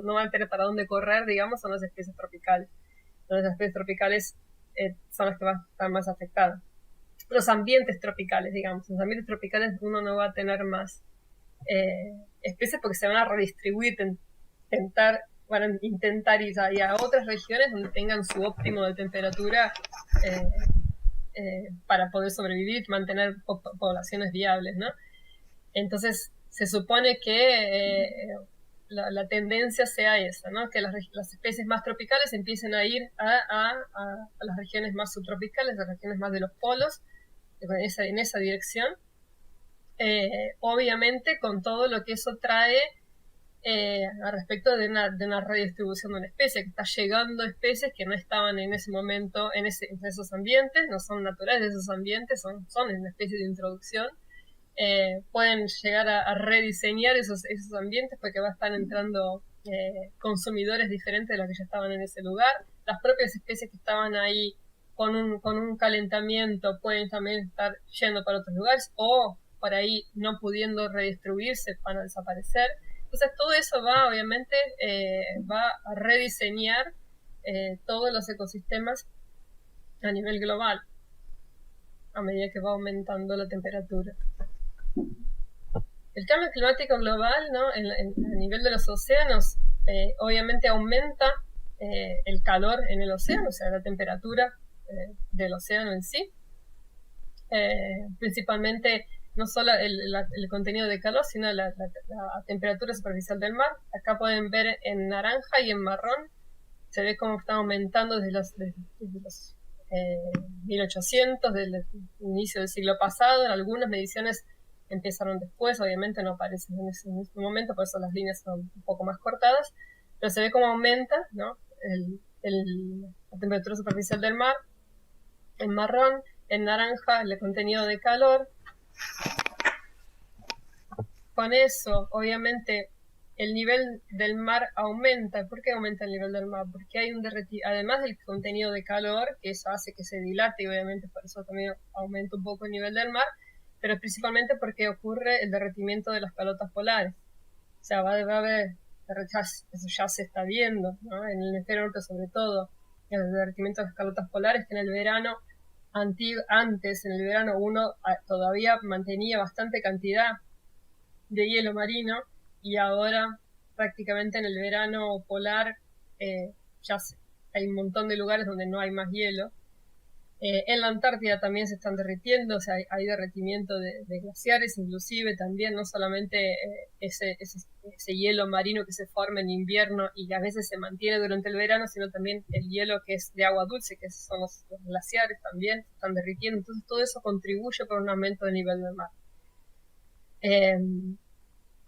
no van a tener para dónde correr, digamos, son las especies tropicales. Entonces, las especies tropicales son las que van a estar más afectadas. Los ambientes tropicales, digamos, en los ambientes tropicales uno no va a tener más especies porque se van a redistribuir, van a intentar ir a otras regiones donde tengan su óptimo de temperatura para poder sobrevivir, mantener poblaciones viables, ¿no? Entonces, se supone que la tendencia sea esa, ¿no? Que las especies más tropicales empiecen a ir a las regiones más subtropicales, a las regiones más de los polos, en esa dirección. Obviamente con todo lo que eso trae a respecto de una redistribución de una especie, que está llegando especies que no estaban en ese momento en esos ambientes, no son naturales de esos ambientes, son una especie de introducción. Pueden llegar a rediseñar esos ambientes porque va a estar entrando consumidores diferentes de los que ya estaban en ese lugar. Las propias especies que estaban ahí con un calentamiento pueden también estar yendo para otros lugares, o por ahí no pudiendo redistribuirse van a desaparecer. Entonces todo eso obviamente va a rediseñar todos los ecosistemas a nivel global a medida que va aumentando la temperatura. El cambio climático global, ¿no? a nivel de los océanos, obviamente aumenta el calor en el océano, o sea, la temperatura del océano en sí. Principalmente no solo el contenido de calor, sino la temperatura superficial del mar. Acá pueden ver en naranja y en marrón, se ve cómo está aumentando desde los 1800, desde el inicio del siglo pasado. En algunas mediciones empezaron después, obviamente no aparecen en ese momento, por eso las líneas son un poco más cortadas, pero se ve cómo aumenta, ¿no? La temperatura superficial del mar, en marrón, en naranja el contenido de calor. Con eso, obviamente, el nivel del mar aumenta. ¿Por qué aumenta el nivel del mar? Porque hay además del contenido de calor, que eso hace que se dilate y obviamente por eso también aumenta un poco el nivel del mar, pero principalmente porque ocurre el derretimiento de las calotas polares. O sea, va a haber, eso ya se está viendo, ¿no? En el hemisferio norte sobre todo, el derretimiento de las calotas polares, que en el verano, antes en el verano uno todavía mantenía bastante cantidad de hielo marino, y ahora prácticamente en el verano polar hay un montón de lugares donde no hay más hielo. En la Antártida también se están derritiendo, o sea, hay derretimiento de glaciares, inclusive también, no solamente ese hielo marino que se forma en invierno y que a veces se mantiene durante el verano, sino también el hielo que es de agua dulce, que son los glaciares también, se están derritiendo. Entonces todo eso contribuye por un aumento del nivel del mar.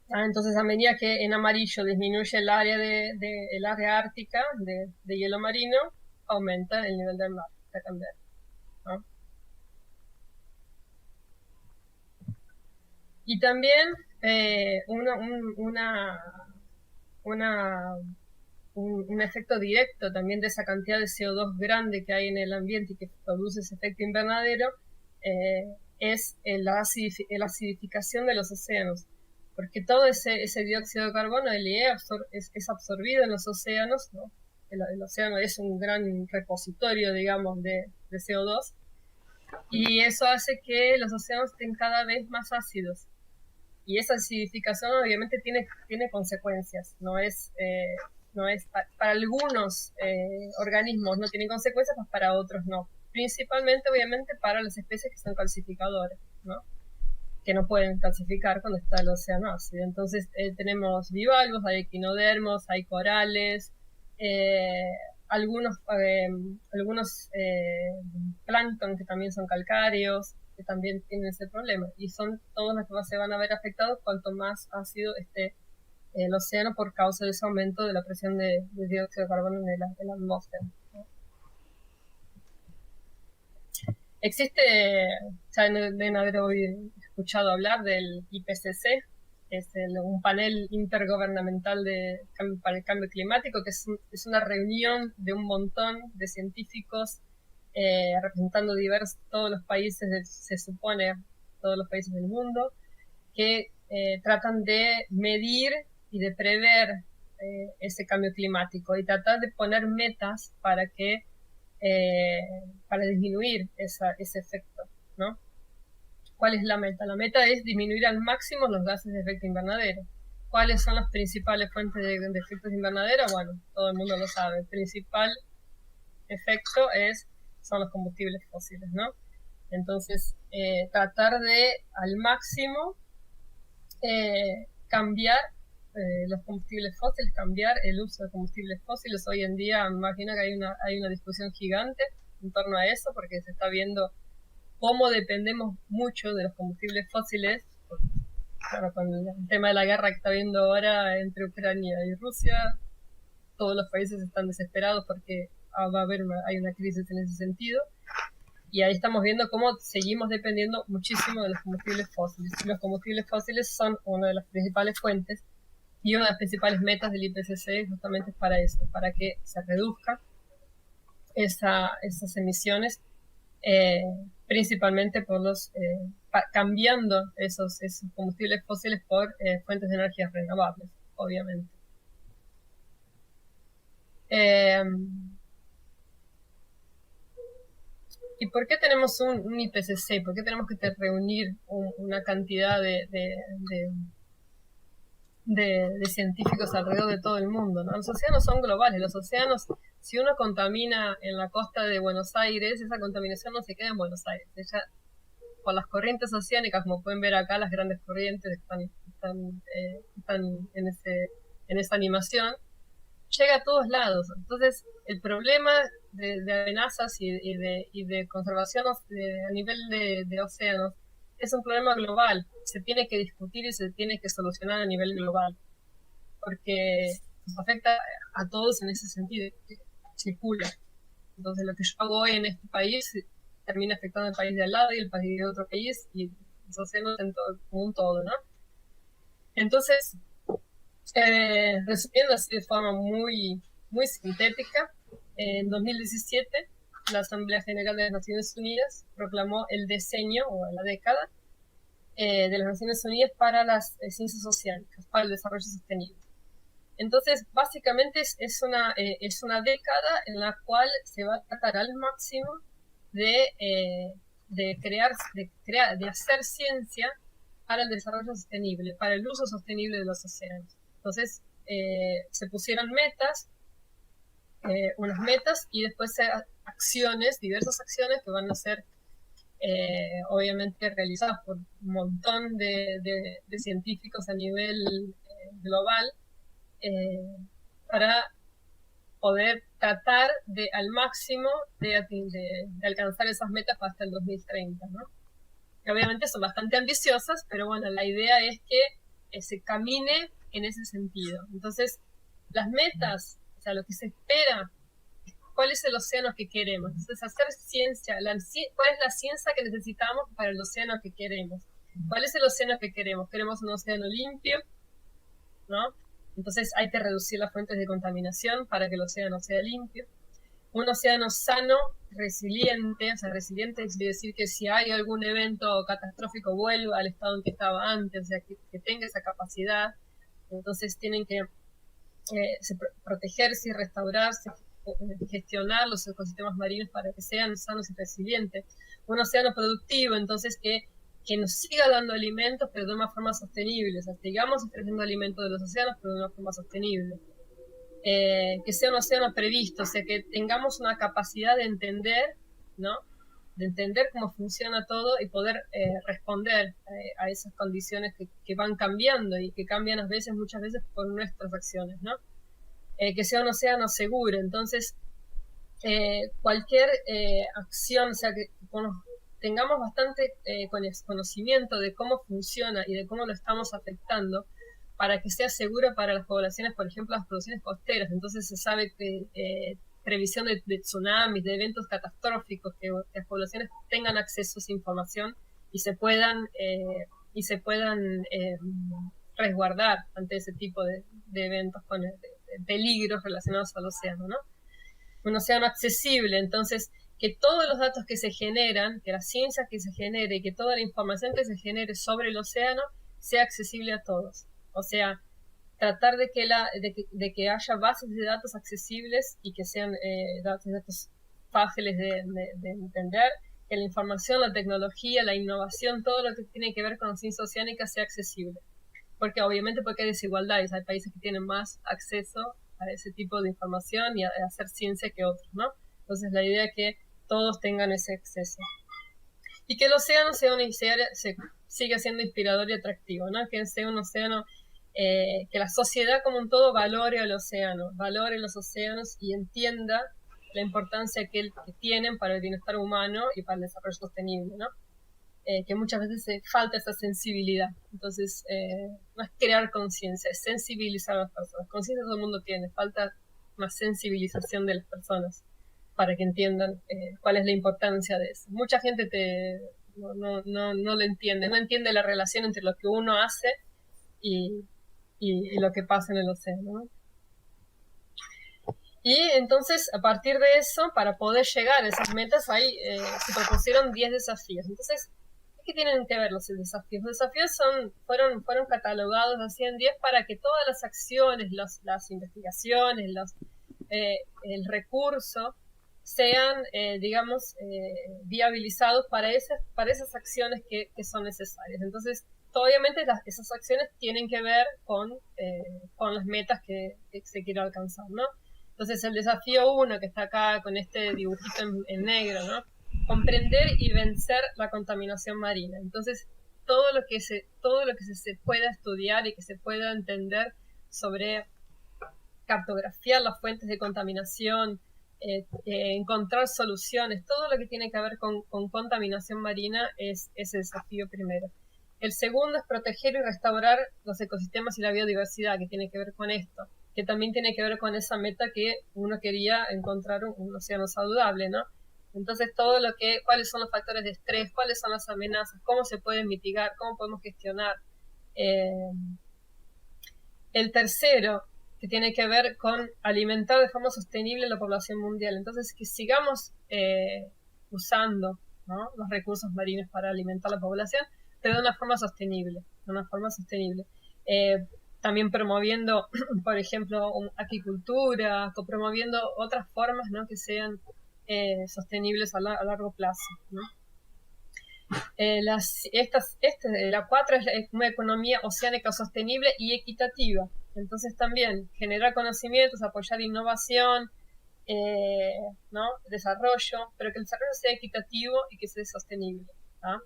Entonces, a medida que en amarillo disminuye el área el área ártica de hielo marino, aumenta el nivel del mar, está cambiando, ¿no? Y también un efecto directo también de esa cantidad de CO2 grande que hay en el ambiente y que produce ese efecto invernadero es la acidificación de los océanos, porque todo ese dióxido de carbono, el IE, es absorbido en los océanos, ¿no? El océano es un gran repositorio, digamos, de CO2, y eso hace que los océanos estén cada vez más ácidos. Y esa acidificación obviamente tiene consecuencias, no es para algunos organismos no tiene consecuencias, pues para otros no. Principalmente, obviamente, para las especies que son calcificadoras, ¿no? Que no pueden calcificar cuando está el océano ácido. Entonces tenemos bivalvos, hay equinodermos, hay corales, algunos plancton que también son calcáreos, que también tienen ese problema, y son todos los que se van a ver afectados cuanto más ácido esté el océano por causa de ese aumento de la presión de dióxido de carbono en la atmósfera, ¿no? Existe, ya deben haber escuchado hablar del IPCC, que es un panel intergubernamental para el cambio climático, que es una reunión de un montón de científicos representando todos los países, se supone, todos los países del mundo, que tratan de medir y de prever ese cambio climático y tratar de poner metas para disminuir ese efecto, ¿no? ¿Cuál es la meta? La meta es disminuir al máximo los gases de efecto invernadero. ¿Cuáles son las principales fuentes de efectos de invernadero? Bueno, todo el mundo lo sabe. El principal efecto son los combustibles fósiles, ¿no? Entonces, tratar de al máximo cambiar los combustibles fósiles, cambiar el uso de combustibles fósiles. Hoy en día me imagino que hay una discusión gigante en torno a eso, porque se está viendo cómo dependemos mucho de los combustibles fósiles claro, con el tema de la guerra que está habiendo ahora entre Ucrania y Rusia, todos los países están desesperados porque hay una crisis en ese sentido. Y ahí estamos viendo cómo seguimos dependiendo muchísimo de los combustibles fósiles. Los combustibles fósiles son una de las principales fuentes y una de las principales metas del IPCC justamente es para eso, para que se reduzcan esas emisiones, principalmente por cambiando esos combustibles fósiles por fuentes de energías renovables, obviamente. ¿Y por qué tenemos un IPCC? ¿Por qué tenemos que reunir una cantidad de científicos alrededor de todo el mundo, ¿no? Los océanos son globales. Los océanos, si uno contamina en la costa de Buenos Aires, esa contaminación no se queda en Buenos Aires. Ella, por las corrientes oceánicas, como pueden ver acá, las grandes corrientes están en esa animación, llega a todos lados. Entonces, el problema de amenazas y de conservación a nivel de océanos es un problema global. Se tiene que discutir y se tiene que solucionar a nivel global, porque nos afecta a todos en ese sentido, que circula. Entonces, lo que yo hago hoy en este país termina afectando al país de al lado y el país de otro país y los océanos como un todo, ¿no? Entonces, resumiendo así de forma muy, muy sintética, en 2017 la Asamblea General de las Naciones Unidas proclamó el decenio o la década de las Naciones Unidas para las ciencias oceánicas, para el desarrollo sostenible. Entonces, básicamente es una década en la cual se va a tratar al máximo de hacer ciencia para el desarrollo sostenible, para el uso sostenible de los océanos. Entonces, se pusieron unas metas y después acciones, diversas acciones que van a ser obviamente realizadas por un montón de científicos a nivel global para poder tratar al máximo de alcanzar esas metas hasta el 2030, ¿no? Que obviamente son bastante ambiciosas, pero bueno, la idea es que se camine en ese sentido. Entonces, las metas, o sea, lo que se espera, cuál es el océano que queremos. Entonces, hacer ciencia, cuál es la ciencia que necesitamos para el océano que queremos. ¿Cuál es el océano que queremos? Queremos un océano limpio, ¿no? Entonces hay que reducir las fuentes de contaminación para que el océano sea limpio. Un océano sano, resiliente, o sea, resiliente es decir que si hay algún evento catastrófico vuelva al estado en que estaba antes, o sea, que tenga esa capacidad. Entonces tienen que protegerse y restaurarse, gestionar los ecosistemas marinos para que sean sanos y resilientes. Un océano productivo, entonces que nos siga dando alimentos, pero de una forma sostenible. O sea, sigamos extrayendo alimentos de los océanos, pero de una forma sostenible. Que sea un océano previsto, o sea, que tengamos una capacidad de entender, ¿no? De entender cómo funciona todo y poder responder a esas condiciones que van cambiando y que cambian muchas veces por nuestras acciones, ¿no? Que sea un océano seguro. Entonces, cualquier acción, o sea, que tengamos bastante conocimiento de cómo funciona y de cómo lo estamos afectando para que sea seguro para las poblaciones, por ejemplo, las poblaciones costeras. Entonces se sabe que previsión de tsunamis, de eventos catastróficos, que las poblaciones tengan acceso a esa información y se puedan resguardar ante ese tipo de eventos con peligros relacionados al océano, ¿no? Un océano accesible, entonces que todos los datos que se generan, que la ciencia que se genere, que toda la información que se genere sobre el océano sea accesible a todos. O sea, tratar de que haya bases de datos accesibles y que sean datos fáciles de entender, que la información, la tecnología, la innovación, todo lo que tiene que ver con ciencia oceánica sea accesible. Porque obviamente hay desigualdades, hay países que tienen más acceso a ese tipo de información y a hacer ciencia que otros, ¿no? Entonces la idea es que todos tengan ese acceso. Y que el océano siga siendo inspirador y atractivo, ¿no? Que sea un océano, que la sociedad como un todo valore al océano, valore los océanos y entienda la importancia que tienen para el bienestar humano y para el desarrollo sostenible, ¿no? que muchas veces falta esa sensibilidad. Entonces, no es crear conciencia, es sensibilizar a las personas. Conciencia todo el mundo tiene, falta más sensibilización de las personas para que entiendan cuál es la importancia de eso. Mucha gente no lo entiende, no entiende la relación entre lo que uno hace y lo que pasa en el océano, ¿no? Y entonces, a partir de eso, para poder llegar a esas metas, ahí se propusieron 10 desafíos. Entonces, ¿qué tienen que ver los desafíos? Los desafíos fueron catalogados así en 10 para que todas las acciones, las investigaciones, el recurso, sean, viabilizados para esas acciones que son necesarias. Entonces, obviamente esas acciones tienen que ver con las metas que se quiere alcanzar, ¿no? Entonces el desafío 1, que está acá con este dibujito en negro, ¿no? Comprender y vencer la contaminación marina. Entonces todo lo que se pueda estudiar y que se pueda entender sobre cartografiar las fuentes de contaminación, encontrar soluciones, todo lo que tiene que ver con contaminación marina es ese desafío primero. El segundo es proteger y restaurar los ecosistemas y la biodiversidad, que tiene que ver con esto, que también tiene que ver con esa meta que uno quería encontrar un océano saludable, ¿no? Entonces cuáles son los factores de estrés, cuáles son las amenazas, cómo se pueden mitigar, cómo podemos gestionar. El tercero, que tiene que ver con alimentar de forma sostenible la población mundial. Entonces, que sigamos usando, ¿no?, los recursos marinos para alimentar la población, pero de una forma sostenible. También promoviendo, por ejemplo, aquicultura, promoviendo otras formas, ¿no?, que sean sostenibles a largo plazo, ¿no? La 4 es una economía oceánica sostenible y equitativa. Entonces también generar conocimientos, apoyar innovación, ¿no?, desarrollo, pero que el desarrollo sea equitativo y que sea sostenible, ¿ah?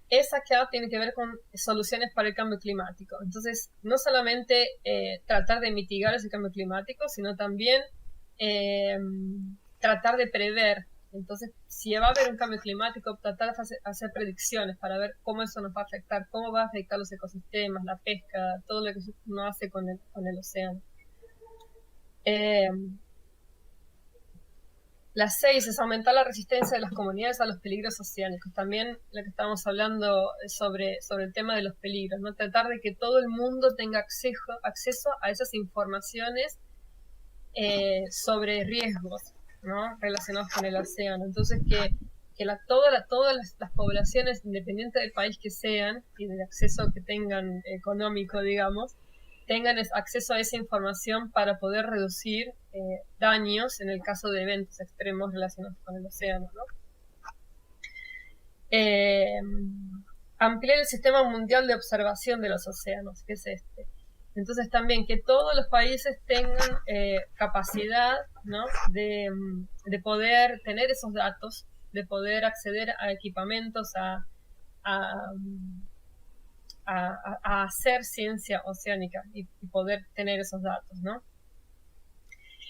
Esa acá tiene que ver con soluciones para el cambio climático. Entonces, no solamente tratar de mitigar ese cambio climático, sino también tratar de prever. Entonces, si va a haber un cambio climático, tratar de hacer predicciones para ver cómo eso nos va a afectar, cómo va a afectar los ecosistemas, la pesca, todo lo que uno hace con el océano. La 6 es aumentar la resistencia de las comunidades a los peligros oceánicos. También lo que estamos hablando sobre el tema de los peligros, ¿no? Tratar de que todo el mundo tenga acceso a esas informaciones sobre riesgos, ¿no?, relacionados con el océano. Entonces todas las poblaciones, independiente del país que sean y del acceso que tengan económico, digamos, tengan acceso a esa información para poder reducir daños en el caso de eventos extremos relacionados con el océano, ¿no? Ampliar el sistema mundial de observación de los océanos, que es este. Entonces también que todos los países tengan capacidad, ¿no?, de poder tener esos datos, de poder acceder a equipamientos, a hacer ciencia oceánica y poder tener esos datos, ¿no?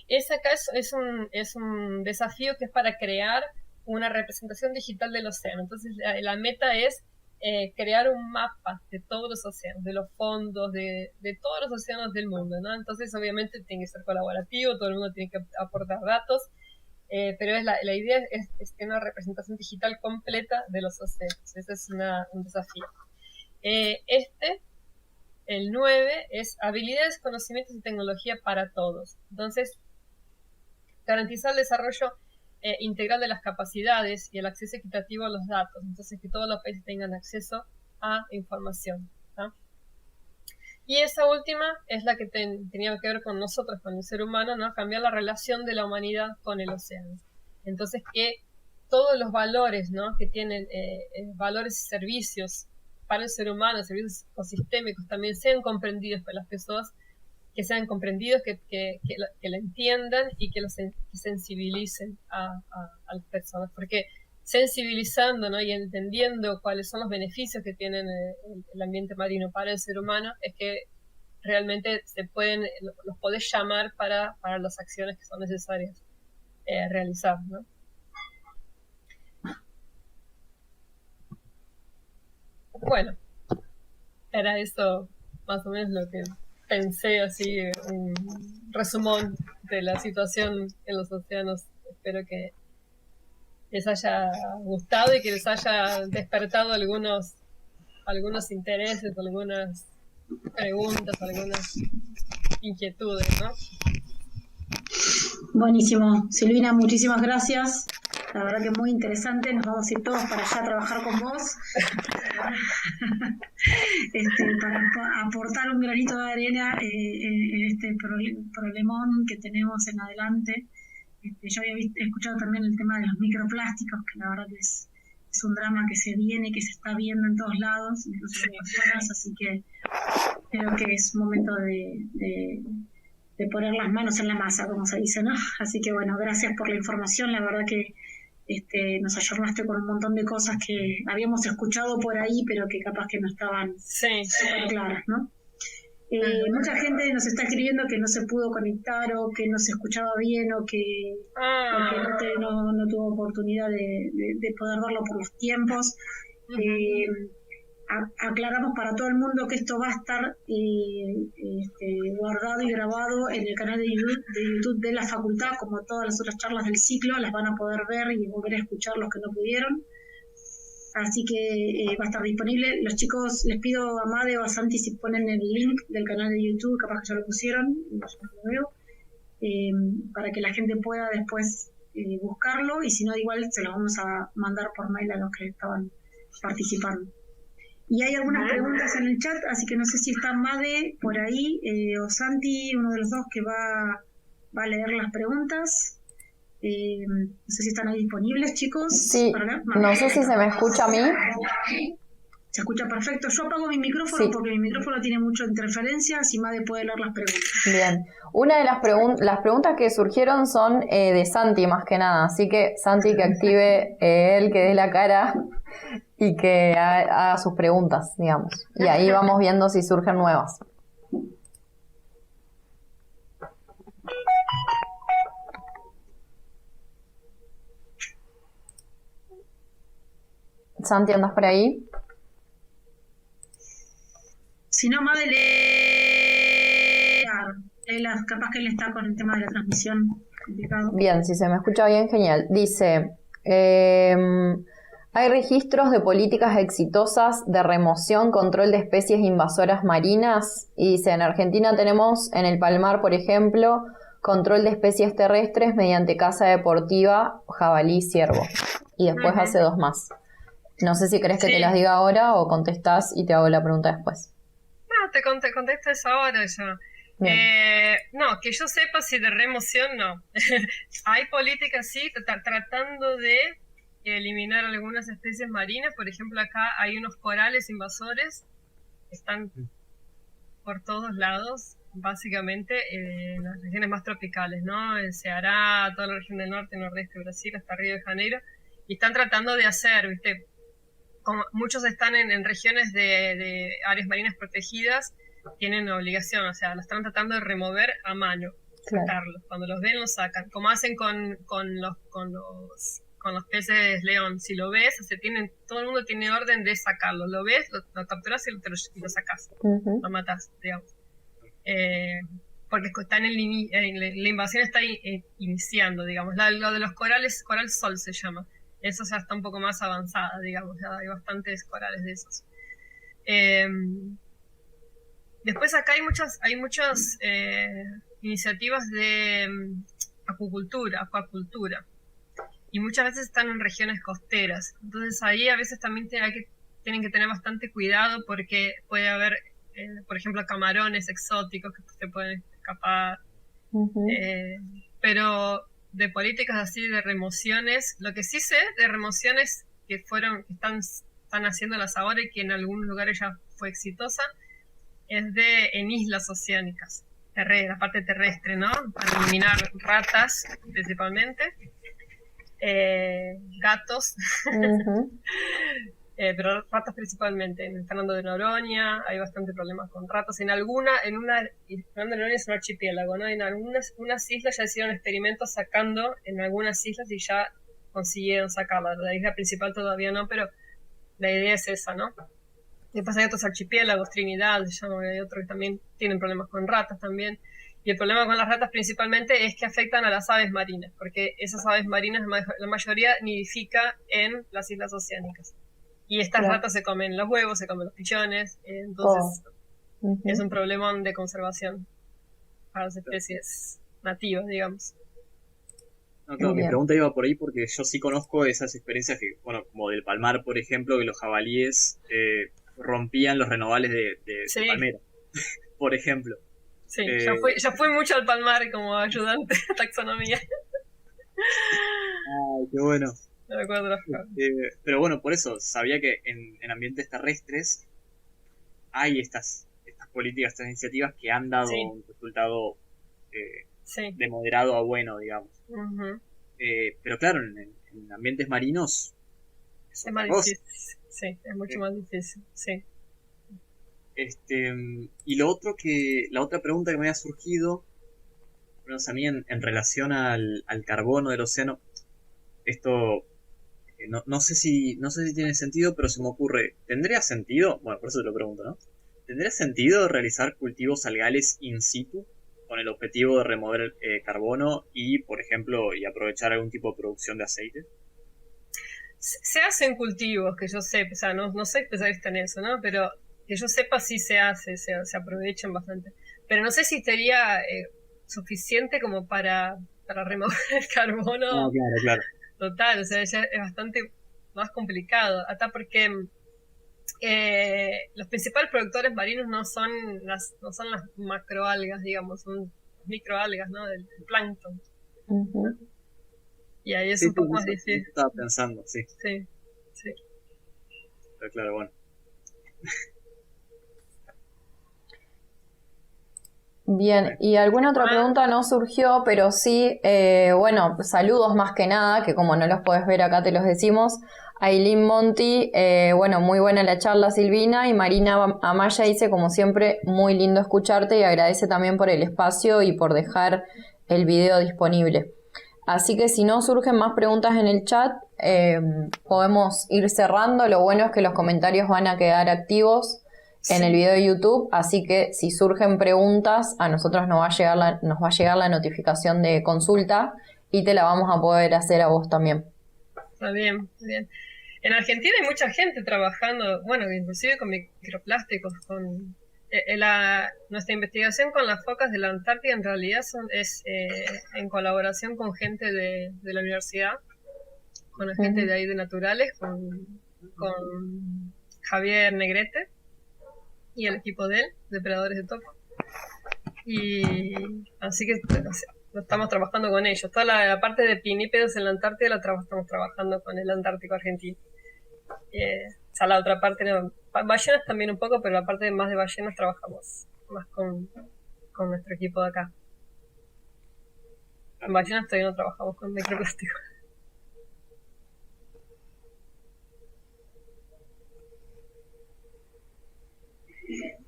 Acá es un desafío que es para crear una representación digital del océano. Entonces la meta es crear un mapa de todos los océanos, de los fondos, de todos los océanos del mundo, ¿no? Entonces obviamente tiene que ser colaborativo, todo el mundo tiene que aportar datos, pero la idea es tener una representación digital completa de los océanos. Ese es un desafío. El 9 es habilidades, conocimientos y tecnología para todos. Entonces, garantizar el desarrollo integral de las capacidades y el acceso equitativo a los datos. Entonces, que todos los países tengan acceso a información, ¿no? Y esa última es la que tenía que ver con nosotros, con el ser humano, ¿no? Cambiar la relación de la humanidad con el océano. Entonces, que todos los valores, ¿no?, que tienen valores y servicios para el ser humano, servicios ecosistémicos, también sean comprendidos por las personas, que sean comprendidos, que lo entiendan y que sensibilicen a las personas, porque sensibilizando, ¿no?, y entendiendo cuáles son los beneficios que tiene el ambiente marino para el ser humano, es que realmente los podés llamar para las acciones que son necesarias. realizar, ¿no? Bueno, era eso más o menos lo que pensé, así un resumón de la situación en los océanos. Espero que les haya gustado y que les haya despertado algunos intereses, algunas preguntas, algunas inquietudes, ¿no? Buenísimo. Silvina, muchísimas gracias. La verdad que muy interesante. Nos vamos a ir todos para allá a trabajar con vos. Para aportar un granito de arena en este problemón que tenemos en adelante. Yo había escuchado también el tema de los microplásticos, que la verdad que es un drama que se viene, que se está viendo en todos lados, incluso en las personas, así que creo que es momento de poner las manos en la masa, como se dice, ¿no? Así que bueno, gracias por la información, la verdad que nos ayornaste con un montón de cosas que habíamos escuchado por ahí, pero que capaz que no estaban súper claras, ¿no? Mucha gente nos está escribiendo que no se pudo conectar o que no se escuchaba bien o que no tuvo oportunidad de poder verlo por los tiempos. Aclaramos para todo el mundo que esto va a estar guardado y grabado en el canal de YouTube de la facultad, como todas las otras charlas del ciclo, las van a poder ver y volver a escuchar los que no pudieron. Así que va a estar disponible. Los chicos, les pido a Made o a Santi si ponen el link del canal de YouTube, capaz que ya lo pusieron, para que la gente pueda después buscarlo, y si no, igual se lo vamos a mandar por mail a los que estaban participando. Y hay algunas preguntas en el chat, así que no sé si está Made por ahí o Santi, uno de los dos, que va a leer las preguntas. No sé si están ahí disponibles, chicos. Sí, no sé si se me escucha a mí. Se escucha perfecto. Yo apago mi micrófono porque mi micrófono tiene mucha interferencia, si Made puede leer las preguntas. Bien, una de las preguntas que surgieron son de Santi más que nada, así que Santi que active él, que dé la cara y que haga sus preguntas, digamos. Y ahí vamos viendo si surgen nuevas. Santi, ¿andas por ahí? Si no, Made capaz que él está con el tema de la transmisión complicado. Bien, si se me escucha bien, genial. Dice, hay registros de políticas exitosas de remoción, control de especies invasoras marinas. Y dice, en Argentina tenemos en el Palmar, por ejemplo, control de especies terrestres mediante caza deportiva, jabalí, ciervo. Y después hace dos más. No sé si querés que te las diga ahora o contestás y te hago la pregunta después. No, te contesto eso ahora ya. No, que yo sepa, si de remoción no. Hay políticas, sí, tratando de eliminar algunas especies marinas. Por ejemplo, acá hay unos corales invasores que están por todos lados, básicamente en las regiones más tropicales, ¿no? En Ceará, toda la región del norte, nordeste de Brasil, hasta Río de Janeiro. Y están tratando de hacer, ¿viste? Como muchos están en regiones de áreas marinas protegidas, tienen obligación, o sea, lo están tratando de remover a mano, sacarlos. Cuando los ven, los sacan. Como hacen con los peces león. Si lo ves, todo el mundo tiene orden de sacarlo. Lo ves, lo capturas y lo sacas. Lo matas, digamos. Porque está la invasión está iniciando, digamos. Lo de los corales, coral sol se llama. Eso ya está un poco más avanzada, digamos. Ya hay bastantes corales de esos. Después acá hay muchas iniciativas de acuacultura. Y muchas veces están en regiones costeras. Entonces ahí a veces también tienen que tener bastante cuidado, porque puede haber, por ejemplo, camarones exóticos que se pueden escapar. Pero de políticas así de remociones, lo que sí sé de remociones que están haciéndolas ahora y que en algunos lugares ya fue exitosa, es en islas oceánicas, la parte terrestre, ¿no? Para eliminar ratas principalmente, gatos, pero ratas principalmente. En Fernando de Noronha hay bastante problemas con ratas. Fernando de Noronha es un archipiélago, ¿no? En unas islas ya hicieron experimentos sacando en algunas islas y ya consiguieron sacarla. La isla principal todavía no, pero la idea es esa, ¿no? Después hay otros archipiélagos, Trinidad, se llama, hay otros que también tienen problemas con ratas también. Y el problema con las ratas principalmente es que afectan a las aves marinas, porque esas aves marinas, la mayoría nidifica en las islas oceánicas. Y estas Claro. ratas se comen los huevos, se comen los pichones, entonces Ujú. es un problema de conservación para las especies nativas, digamos. No, claro, mi Bien. pregunta iba por ahí porque yo sí conozco esas experiencias que, bueno, como del palmar, por ejemplo, que los jabalíes rompían los renovales de Sí. palmera, por ejemplo. Sí, Eh, ya fui mucho al palmar como ayudante de taxonomía. Ay, qué bueno. No recuerdo las cosas. Pero bueno, por eso, sabía que en ambientes terrestres hay estas políticas, estas iniciativas que han dado Sí. un resultado Sí. de moderado a bueno, digamos. Ujú. Pero claro, en ambientes marinos es Es otra más cosa. difícil. Sí, es mucho Sí. más difícil. Sí. Y la otra pregunta que me ha surgido, bueno, a mí en relación al carbono del océano, esto no sé si tiene sentido, pero se me ocurre, ¿tendría sentido? Bueno, por eso te lo pregunto, ¿no? ¿Tendría sentido realizar cultivos algales in situ con el objetivo de remover carbono y, por ejemplo, y aprovechar algún tipo de producción de aceite? Se hacen cultivos, que yo sepa, o sea, no soy especialista en eso, ¿no? Pero que yo sepa sí se hace, se aprovechan bastante. Pero no sé si sería suficiente como para remover el carbono Claro. total, o sea, ya es bastante más complicado. Hasta porque los principales productores marinos no son las macroalgas, digamos, son microalgas, ¿no? Del plancton. Ujú. Y ahí es Sí, un poco más eso difícil. estaba pensando, sí. Sí, sí. Pero claro, bueno. Bien, y alguna otra pregunta no surgió, pero sí, bueno, saludos más que nada, que como no los podés ver acá te los decimos. Aileen Monti, bueno, muy buena la charla, Silvina, y Marina Amaya dice, como siempre, muy lindo escucharte y agradece también por el espacio y por dejar el video disponible. Así que si no surgen más preguntas en el chat, podemos ir cerrando. Lo bueno es que los comentarios van a quedar activos en el video de YouTube, así que si surgen preguntas, a nosotros nos va a llegar la notificación de consulta y te la vamos a poder hacer a vos también. Está bien, está bien. En Argentina hay mucha gente trabajando, bueno, inclusive con microplásticos, nuestra investigación con las focas de la Antártida en realidad es en colaboración con gente de la universidad, con la gente de ahí de Naturales, con Javier Negrete y el equipo de él, Depredadores de Topo. Y así que estamos trabajando con ellos. Toda la parte de pinípedos en la Antártida estamos trabajando con el Antártico argentino. O sea, la otra parte, no, ballenas también un poco, pero la parte más de ballenas trabajamos más con nuestro equipo de acá. En ballenas todavía no trabajamos con microplástico.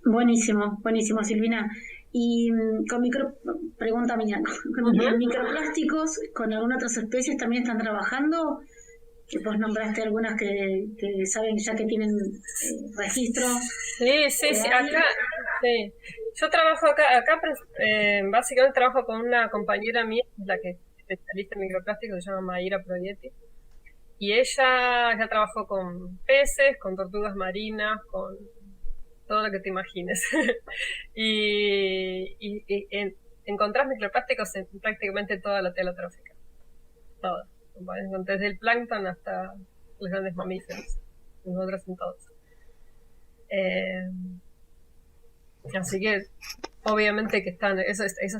Buenísimo, buenísimo, Silvina. Y pregunta mía, con microplásticos, ¿con algunas otras especies también están trabajando? Que vos nombraste algunas que saben ya que tienen registro. Sí, acá, sí. Yo trabajo acá básicamente trabajo con una compañera mía, la que es especialista en microplásticos, se llama Mayra Proietti. Y ella ya trabajó con peces, con tortugas marinas, con todo lo que te imagines. y encontrás microplásticos en prácticamente toda la tela trófica. Toda. Desde el plancton hasta los grandes mamíferos. Nosotros en todos. Así que, obviamente que eso es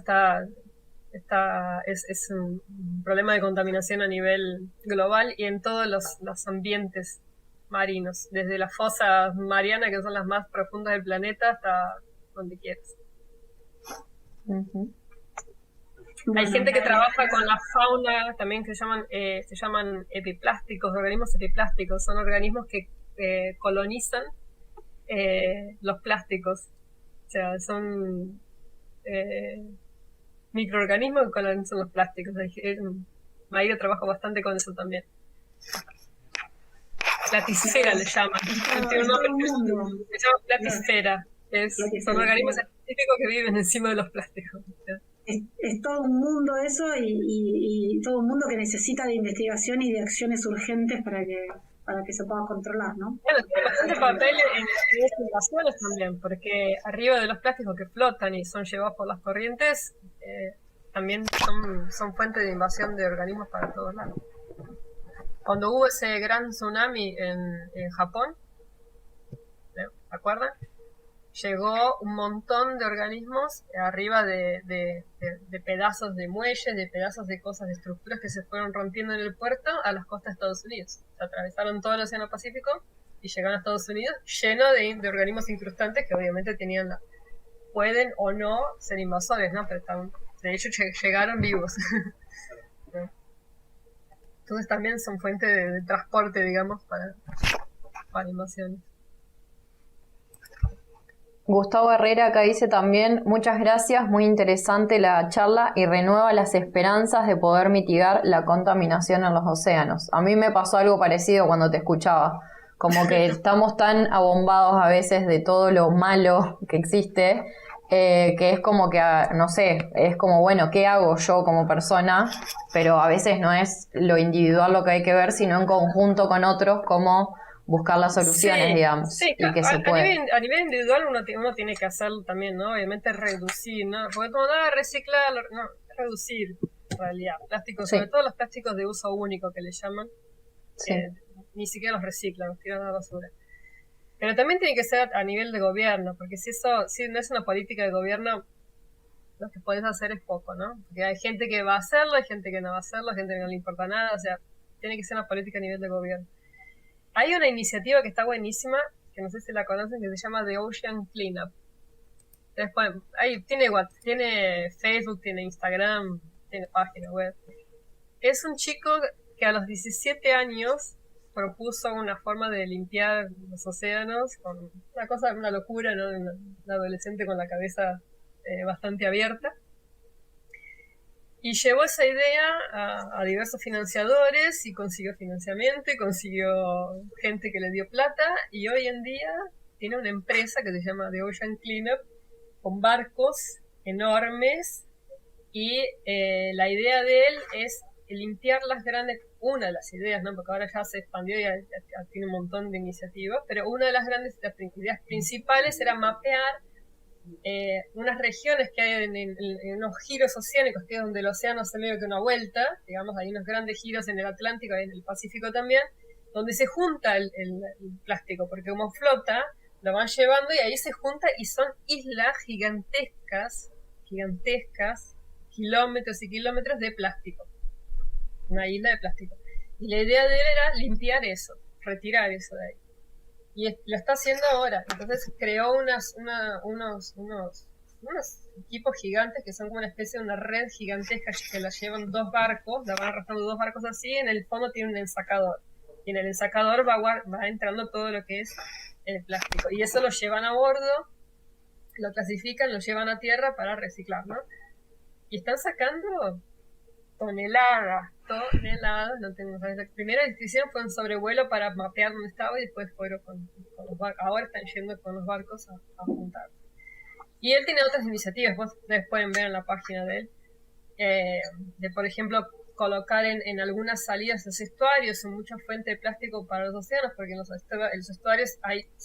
un problema de contaminación a nivel global y en todos los ambientes marinos, desde las fosas marianas, que son las más profundas del planeta, hasta donde quieras. Uh-huh. Hay gente que trabaja con la fauna también, que se llaman epiplásticos, organismos epiplásticos. Son organismos que colonizan los plásticos. O sea, son microorganismos que colonizan los plásticos. Ahí yo trabajo bastante con eso también. platisfera le llaman. Tiene un nombre que se llama platisfera. Son organismos específicos que viven encima de los plásticos. Es todo un mundo eso y todo un mundo que necesita de investigación y de acciones urgentes para que se pueda controlar, ¿no? Bueno, tiene bastante papel en las invasiones también, porque arriba de los plásticos que flotan y son llevados por las corrientes, también son fuente de invasión de organismos para todos lados. Cuando hubo ese gran tsunami en Japón, ¿se acuerdan? Llegó un montón de organismos arriba de pedazos de muelles, de pedazos de cosas, de estructuras que se fueron rompiendo en el puerto a las costas de Estados Unidos. Se atravesaron todo el Océano Pacífico y llegaron a Estados Unidos lleno de organismos incrustantes que obviamente pueden o no ser invasores, ¿no? Pero de hecho llegaron vivos. Entonces también son fuente de transporte, digamos, para invasiones. Gustavo Herrera acá dice también, muchas gracias, muy interesante la charla y renueva las esperanzas de poder mitigar la contaminación en los océanos. A mí me pasó algo parecido cuando te escuchaba, como que estamos tan abombados a veces de todo lo malo que existe, que es como que, no sé, es como, bueno, ¿qué hago yo como persona? Pero a veces no es lo individual lo que hay que ver, sino en conjunto con otros, como buscar las soluciones, digamos, sí, y que se puede. A nivel individual uno tiene que hacerlo también, ¿no? Obviamente reducir, ¿no? Porque como nada reciclar, no, reducir, en realidad. Plásticos, sobre todo los plásticos de uso único que le llaman, ni siquiera los reciclan, los tiran a la basura. Pero también tiene que ser a nivel de gobierno, porque si no es una política de gobierno, lo que puedes hacer es poco, ¿no? Porque hay gente que va a hacerlo, hay gente que no va a hacerlo, hay gente que no le importa nada, o sea, tiene que ser una política a nivel de gobierno. Hay una iniciativa que está buenísima, que no sé si la conocen, que se llama The Ocean Cleanup. Después, tiene Facebook, tiene Instagram, tiene página web. Es un chico que a los 17 años propuso una forma de limpiar los océanos, con una locura, ¿no? Un adolescente con la cabeza bastante abierta. Y llevó esa idea a diversos financiadores y consiguió financiamiento y consiguió gente que le dio plata y hoy en día tiene una empresa que se llama The Ocean Cleanup con barcos enormes y la idea de él es limpiar las grandes, una de las ideas, ¿no? Porque ahora ya se expandió y ya tiene un montón de iniciativas, pero una de las ideas principales era mapear unas regiones que hay en unos giros oceánicos, que es donde el océano hace medio que una vuelta, digamos, hay unos grandes giros en el Atlántico y en el Pacífico también, donde se junta el plástico, porque como flota, lo van llevando y ahí se junta y son islas gigantescas, kilómetros y kilómetros de plástico, una isla de plástico. Y la idea de él era limpiar eso, retirar eso de ahí. Y lo está haciendo ahora. Entonces creó unos equipos gigantes que son como una especie de una red gigantesca que la llevan dos barcos, la van arrastrando dos barcos así, en el fondo tiene un ensacador. Y en el ensacador va entrando todo lo que es el plástico. Y eso lo llevan a bordo, lo clasifican, lo llevan a tierra para reciclar, ¿no? Y están sacando toneladas, no tengo, la primera decisión fue un sobrevuelo para mapear dónde estaba y después fueron con los barcos, ahora están yendo con los barcos a juntar. Y él tiene otras iniciativas, ustedes pueden ver en la página de él, de por ejemplo colocar en algunas salidas los estuarios, son mucha fuente de plástico para los océanos, porque en los estuarios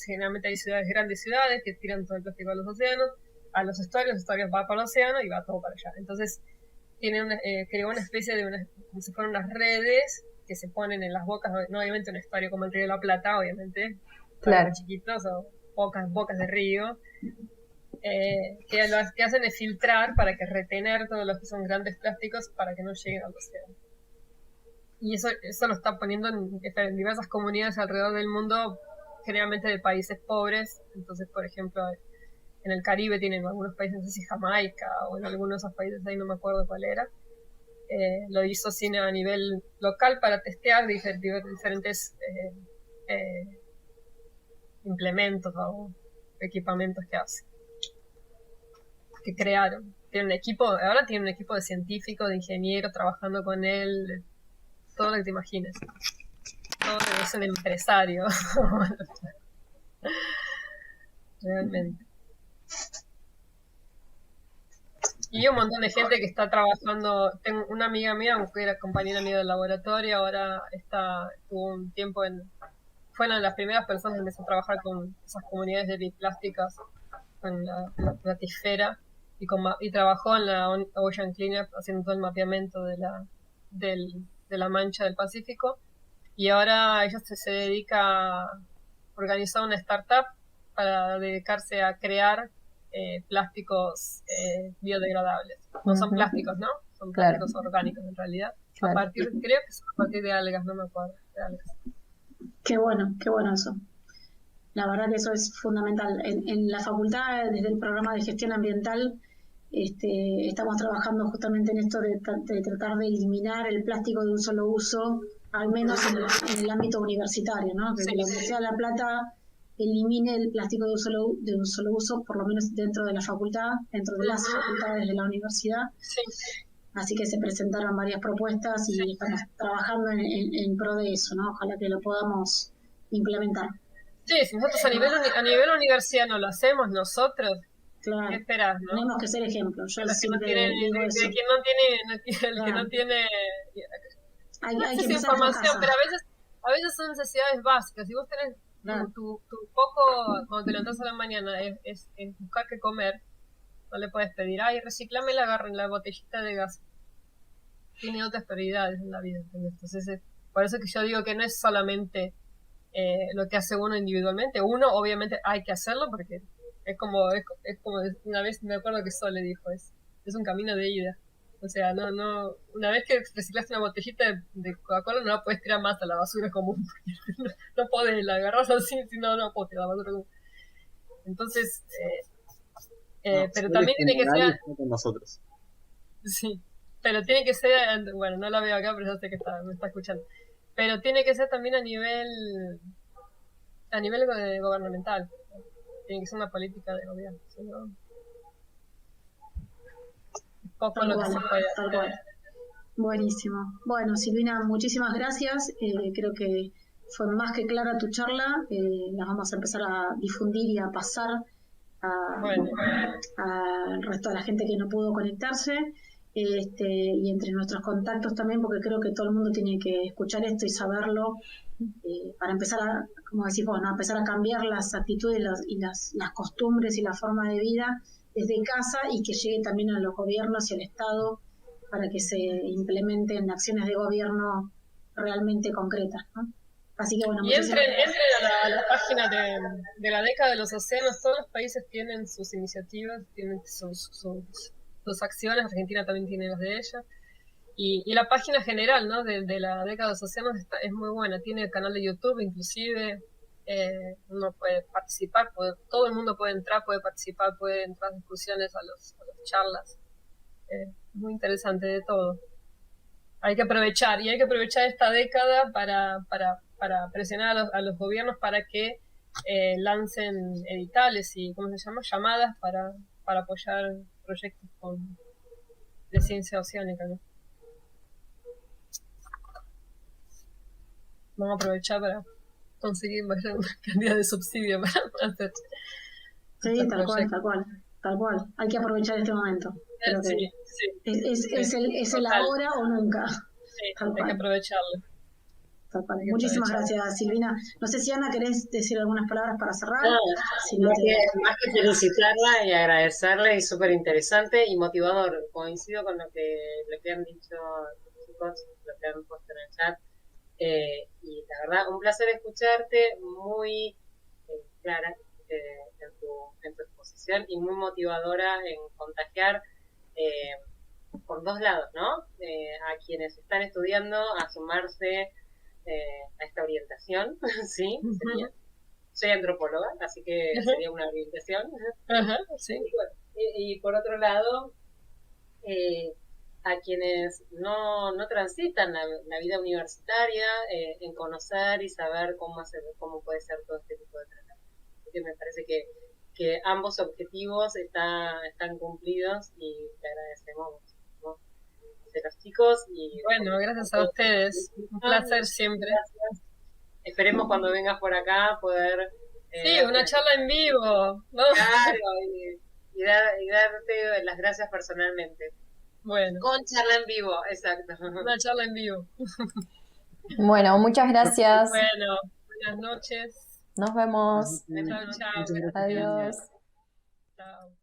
generalmente hay grandes ciudades que tiran todo el plástico a los océanos, a los estuarios va para el océano y va todo para allá. Entonces creó una especie de como si fueran unas redes que se ponen en las bocas, no obviamente un estuario como el Río de la Plata, obviamente, claro, chiquitos o bocas de río, que lo que hacen es filtrar para que retener todos los que son grandes plásticos para que no lleguen al océano. Y eso lo está poniendo en diversas comunidades alrededor del mundo, generalmente de países pobres. Entonces, por ejemplo, en el Caribe tienen algunos países, no sé si Jamaica o en algunos de esos países ahí no me acuerdo cuál era. Lo hizo cine a nivel local para testear diferentes implementos o equipamientos que crearon. Ahora tiene un equipo de científicos, de ingenieros trabajando con él, todo lo que te imagines. Todo es un empresario. Realmente. Y un montón de gente que está trabajando. Tengo una amiga mía, que era compañera mía del laboratorio, ahora estuvo un tiempo fue una de las primeras personas que empezó a trabajar con esas comunidades de biplásticas, con la platisfera, y trabajó en la Ocean Cleanup haciendo todo el mapeamiento de la mancha del Pacífico. Y ahora ella se dedica a organizar una startup para dedicarse a crear plásticos biodegradables. No son plásticos, ¿no? Son plásticos orgánicos en realidad. Claro. Creo que son a partir de algas, no me acuerdo, de algas. Qué bueno eso. La verdad que eso es fundamental. En la facultad, desde el programa de gestión ambiental, estamos trabajando justamente en esto de tratar de eliminar el plástico de un solo uso, al menos en el ámbito universitario, ¿no? Que la Universidad de La Plata elimine el plástico de un solo uso, por lo menos dentro de la facultad, dentro de las facultades de la universidad. Sí. Así que se presentaron varias propuestas y estamos trabajando en pro de eso, ¿no? Ojalá que lo podamos implementar. Sí, si nosotros a nivel universidad no lo hacemos nosotros, claro, ¿qué esperás, no? Tenemos que ser ejemplo. Yo siempre digo eso. El que no tiene hay que esa empezar información, pero a veces son necesidades básicas. Si vos tenés tu poco, cuando te levantás a la mañana, es buscar qué comer, no le puedes pedir, ay, reciclame la botellita de gas. Tiene otras prioridades en la vida. Entonces, por eso que yo digo que no es solamente lo que hace uno individualmente. Uno, obviamente, hay que hacerlo porque es como una vez me acuerdo que Sole dijo, es un camino de ida. O sea, no, una vez que reciclaste una botellita de Coca-Cola no la puedes tirar más a la basura común. No podés, la agarras así, si no puedes tirar a la basura común. Entonces, pero también tiene que ser... Con nosotros. Sí, pero tiene que ser, bueno, no la veo acá, pero ya sé que me está escuchando. Pero tiene que ser también a nivel gubernamental. Tiene que ser una política de gobierno. ¿No? Poco Tal lo cual, que se puede tal hacer. cual. Buenísimo. Bueno, Silvina, muchísimas gracias. Creo que fue más que clara tu charla. Las vamos a empezar a difundir y a pasar al resto de la gente que no pudo conectarse. Y entre nuestros contactos también, porque creo que todo el mundo tiene que escuchar esto y saberlo, para empezar a, como decís vos, ¿no? Empezar a cambiar las actitudes y las costumbres y la forma de vida desde casa y que llegue también a los gobiernos y al Estado para que se implementen acciones de gobierno realmente concretas, ¿no? Así que bueno, y entren a la página de la década de los océanos. Todos los países tienen sus iniciativas, tienen sus acciones. Argentina también tiene las de ella. Y la página general, ¿no? de la década de los océanos es muy buena. Tiene el canal de YouTube, inclusive. Uno puede participar, todo el mundo puede entrar, puede participar, puede entrar a discusiones, a las charlas. Muy interesante de todo. Hay que aprovechar esta década para presionar a los gobiernos para que lancen editales y, ¿cómo se llama?, llamadas para apoyar proyectos de ciencia oceánica, ¿no? Vamos a aprovechar para conseguir mayor cantidad de subsidio para hacer. Sí, tal cual. Hay que aprovechar este momento. Creo que es el ahora o nunca. Sí, hay que aprovecharlo. Muchísimas gracias, Silvina. No sé si Ana querés decir algunas palabras para cerrar. No, más que felicitarla y agradecerle, es súper interesante y motivador. Coincido con lo que han dicho los chicos, lo que han puesto en el chat. Y la verdad, un placer escucharte, muy clara en tu exposición y muy motivadora en contagiar por dos lados, ¿no? A quienes están estudiando a sumarse a esta orientación, ¿sí? Soy antropóloga, así que sería una orientación. Sí. Y por otro lado, a quienes no transitan la vida universitaria, en conocer y saber cómo puede ser todo este tipo de tratamiento. Porque me parece que ambos objetivos están cumplidos y te agradecemos, ¿no? De los chicos y bueno, gracias a ustedes, un placer siempre. Gracias. esperemos cuando vengas por acá poder... Sí, una charla en vivo, ¿no? Claro, y darte las gracias personalmente. Bueno, Con charla en vivo, exacto. una charla en vivo. Bueno, muchas gracias. Bueno, buenas noches. Nos vemos. Chao, chao. Muchas gracias. Adiós. Chao.